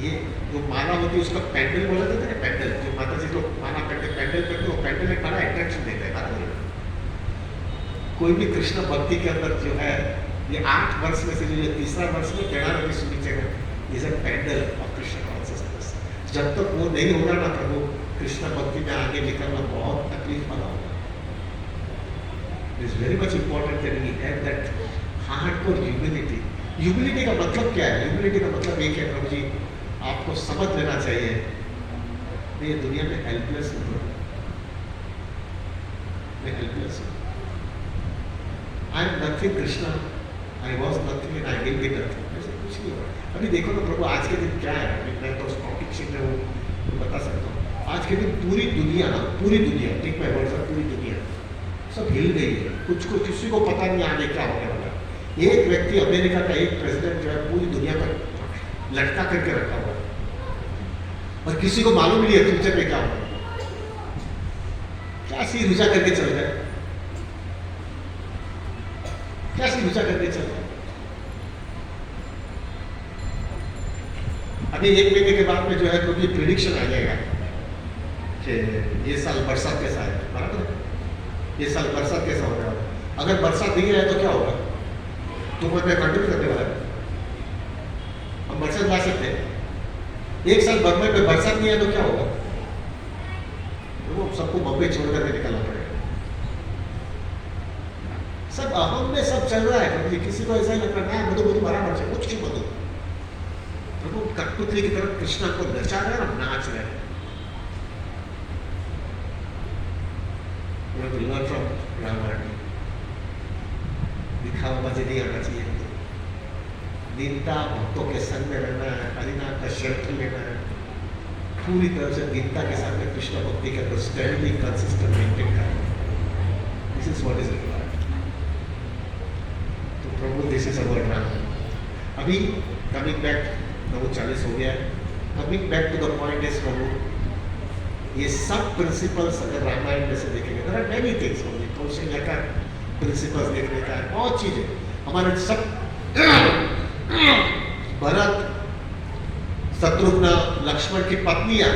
ये जो माला होती है उसका पैंडल बोला जाता है ना, पैंडल जो माता जी लोग माला पैंडल करते वो पैंडल एक बड़ा अट्रैक्शन देता है बराबर। कोई भी कृष्ण भक्ति के अंदर जो है ये 8 वर्ष में से जो ये तीसरा वर्ष में तेणारपि सुनिचेना is a pandal of Krishna consciousness. जब तक वो नहीं होगा ना प्रभु कृष्ण भक्ति में आगे निकलना बहुत तकलीफ वाला होगा। It is very much important that we have that hardcore humility. Humility का मतलब क्या है? Humility का मतलब एक है प्रभु जी, आपको समझ लेना चाहिए मैं ये दुनिया में हेल्पलेस हूँ, मैं हेल्पलेस हूँ। I am nothing Krishna, I was nothing and I will be nothing, ऐसे कुछ नहीं हुआ। अभी देखो ना प्रभु आज के दिन क्या है, मैं तो स्टॉक एक्सचेंज में हूँ तो बता सकता हूँ, आज के दिन पूरी दुनिया ना, पूरी दुनिया, टेक माय वर्ड, पूरी दुनिया सब हिल गई है। कुछ को किसी को पता नहीं आगे क्या होने वाला। एक व्यक्ति, अमेरिका का एक प्रेसिडेंट जो है पूरी दुनिया पर लटका करके रखा हुआ है और किसी को मालूम नहीं है फ्यूचर में क्या होगा। क्या सी रुझा करके चल रहा है, क्या सी रुझा करके चल रहा है। अभी एक महीने के बाद में जो है क्योंकि प्रिडिक्शन आ जाएगा कि ये साल बरसात कैसा है, बराबर, ये साल बरसात कैसा होगा। अगर बरसात नहीं आए तो क्या होगा, तो मैं कंटिन्यू करने वाला है, हम बरसात ला सकते हैं। एक साल बम्बई में बरसात नहीं आए तो क्या होगा, तो सबको बम्बई छोड़ करके निकलना पड़ेगा। सब अहम में सब चल रहा है, क्योंकि किसी को ऐसा ही लगता है मैं तो बराबर है, कुछ क्यों बदल। प्रभु कठपुतली की तरफ कृष्णा को नचा रहे और नाच रहे हैं। लर्न फ्रॉम रामायण, दिखावा बाजी नहीं आना चाहिए। दीनता, भक्तों के संग में रहना है, हरिनाम का शेल्टर लेना है, पूरी तरह से दीनता के साथ में कृष्ण भक्ति के अंदर स्टैंडली कंसिस्टेंट मेंटेन करना। This is what is required. तो प्रभु दिस इज अवर राम। अभी कमिंग बैक, 9:40 हो गया है। Coming back to the point is प्रभु, ये सब प्रिंसिपल्स अगर रामायण में से देखेंगे, there are many things, Kaushalya का प्रिंसिपल्स देखने का है, बहुत चीजें हमारे सब। भरत, शत्रुघ्न, लक्ष्मण की पत्नियां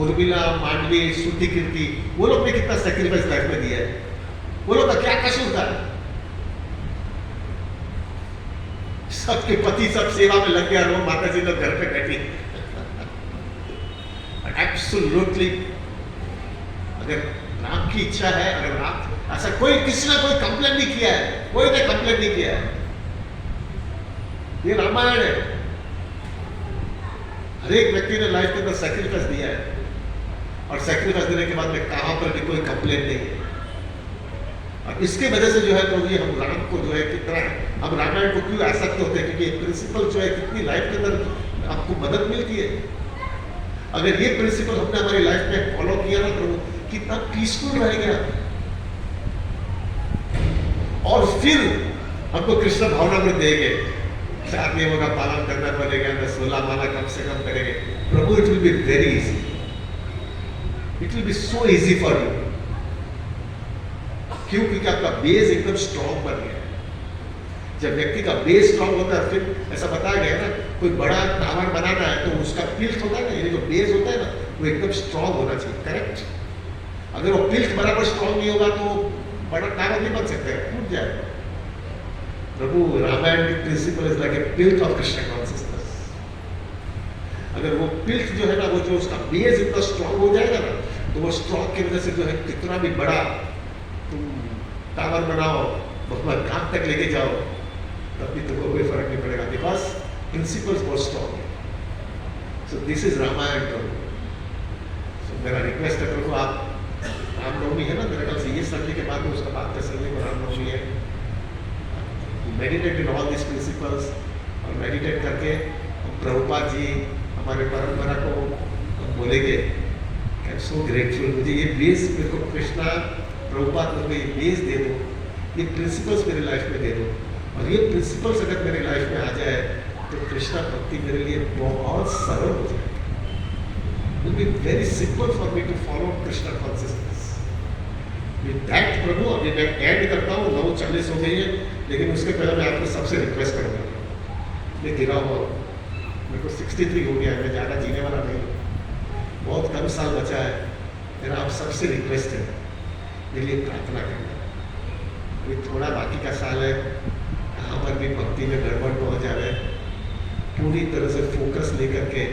उर्मिला, मांडवी, श्रुति कीर्ति, वो लोग ने कितना सेक्रीफाइस लाइफ में दिया है, वो लोग का क्या कसूर था। सबके पति सब सेवा में लग गया, वो माता जी लोग घर पे बैठी। एब्सोल्युटली, अगर राम की इच्छा है, अगर राम ऐसा कोई किसी ने कोई कंप्लेन नहीं किया है, कोई ने कंप्लेन नहीं किया है। ये रामायण है, हर एक व्यक्ति ने लाइफ के अंदर सैक्रिफाइस दिया है और सैक्रिफाइस देने के बाद में कहां पर भी कोई कंप्लेन नहीं है। और इसके वजह से जो है तो ये हम राम को जो है कितना, हम रामायण को क्यों आसक्त होते हैं, क्योंकि प्रिंसिपल जो है कितनी लाइफ के अंदर आपको मदद मिलती है। अगर ये प्रिंसिपल हमने हमारी लाइफ में फॉलो किया ना तो कितना पीसफुल रहेगा। और फिर हमको कृष्ण भावना में देंगे, 4 नियमों का पालन करना पड़ेगा, 16 माला कम से कम करेंगे। प्रभु, it will be very easy, it will be so easy for you. क्यों? क्योंकि आपका बेस एकदम स्ट्रॉन्ग बन गया। जब व्यक्ति का बेस स्ट्रॉन्ग होता है, फिर ऐसा बताया गया ना, कोई बड़ा टावर बनाना है तो उसका पिल्ट होता है ना, यानी जो बेस होता है ना, वो एकदम स्ट्रॉन्ग होना चाहिए, करेक्ट। अगर वो पिल्ट बराबर स्ट्रॉन्ग नहीं होगा तो बड़ा टावर नहीं बन सकता है, टूट जाएगा। प्रभु, रामायण की principle is like a pill of Krishna consciousness. अगर वो पिल्ट जो है ना, वो जो उसका बेस इतना स्ट्रॉन्ग हो जाएगा ना, तो वो स्ट्रॉन्ग की वजह से जो है कितना भी बड़ा तुम टावर बनाओ, बहुत घाट तक लेके जाओ, तब भी तुमको कोई फर्क नहीं पड़ेगा, बिकॉज प्रिंसिपल्स बहुत स्ट्रॉन्ग है। सो दिस इज रामायण प्रभु। सो मेरा रिक्वेस्ट है प्रभु, आप, रामनवमी है ना मेरे ख्याल से ये संडे के बाद में, उसका बाद में संडे को रामनवमी है, meditate in all this principles. और मेडिटेट करके प्रभुपाद जी हमारे परंपरा को हम बोलेंगे, आई एम सो ग्रेटफुल, मुझे ये बेस, मेरे को कृष्णा प्रभुपाद मेरे को ये बेस दे दो, ये प्रिंसिपल्स मेरी लाइफ में दे दो। और ये प्रिंसिपल्स अगर मेरी लाइफ में आ जाए तो कृष्णा भक्ति मेरे लिए बहुत सरल हो जाए। It will be very simple for me to follow Krishna consciousness. With that प्रभु, अभी मैं एंड करता हूँ, 9:40 हो गई है, लेकिन उसके पहले मैं आपको सबसे रिक्वेस्ट करूँगा, मैं गिरा हुआ, मेरे को 63 हो गया है, मैं ज़्यादा जीने वाला नहीं हूँ, बहुत कम साल बचा है। मेरा आप सबसे रिक्वेस्ट है, मेरे लिए प्रार्थना करना। अभी थोड़ा बाकी का साल है, कहाँ पर भी भक्ति में गड़बड़ पहुँच जाए, पूरी तरह से फोकस लेकर के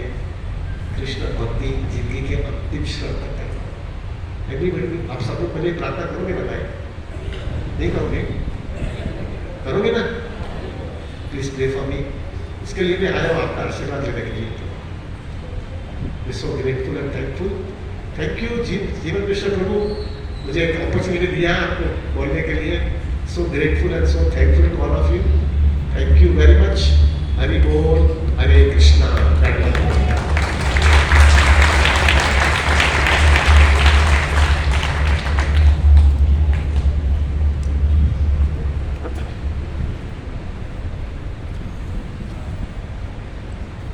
कृष्ण भक्ति जिंदगी के अंतिम क्षण तक करना। एवरीबॉडी, आप सब लोग पहले प्रार्थना करोगे ना भाई? नहीं करोगे? करोगे ना? Please pray for me. इसके लिए मैं आया हूँ आपका आशीर्वाद लेने के लिए। So grateful and thankful. Thank you जीवन कृष्ण प्रभु, मुझे एक अपॉर्चुनिटी दिया आपको बोलने के लिए. So grateful and so thankful to all of you. Thank you very much. Hari बोल. Hare Krishna.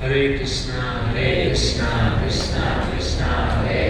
Hare Krishna, Krishna Krishna, Hare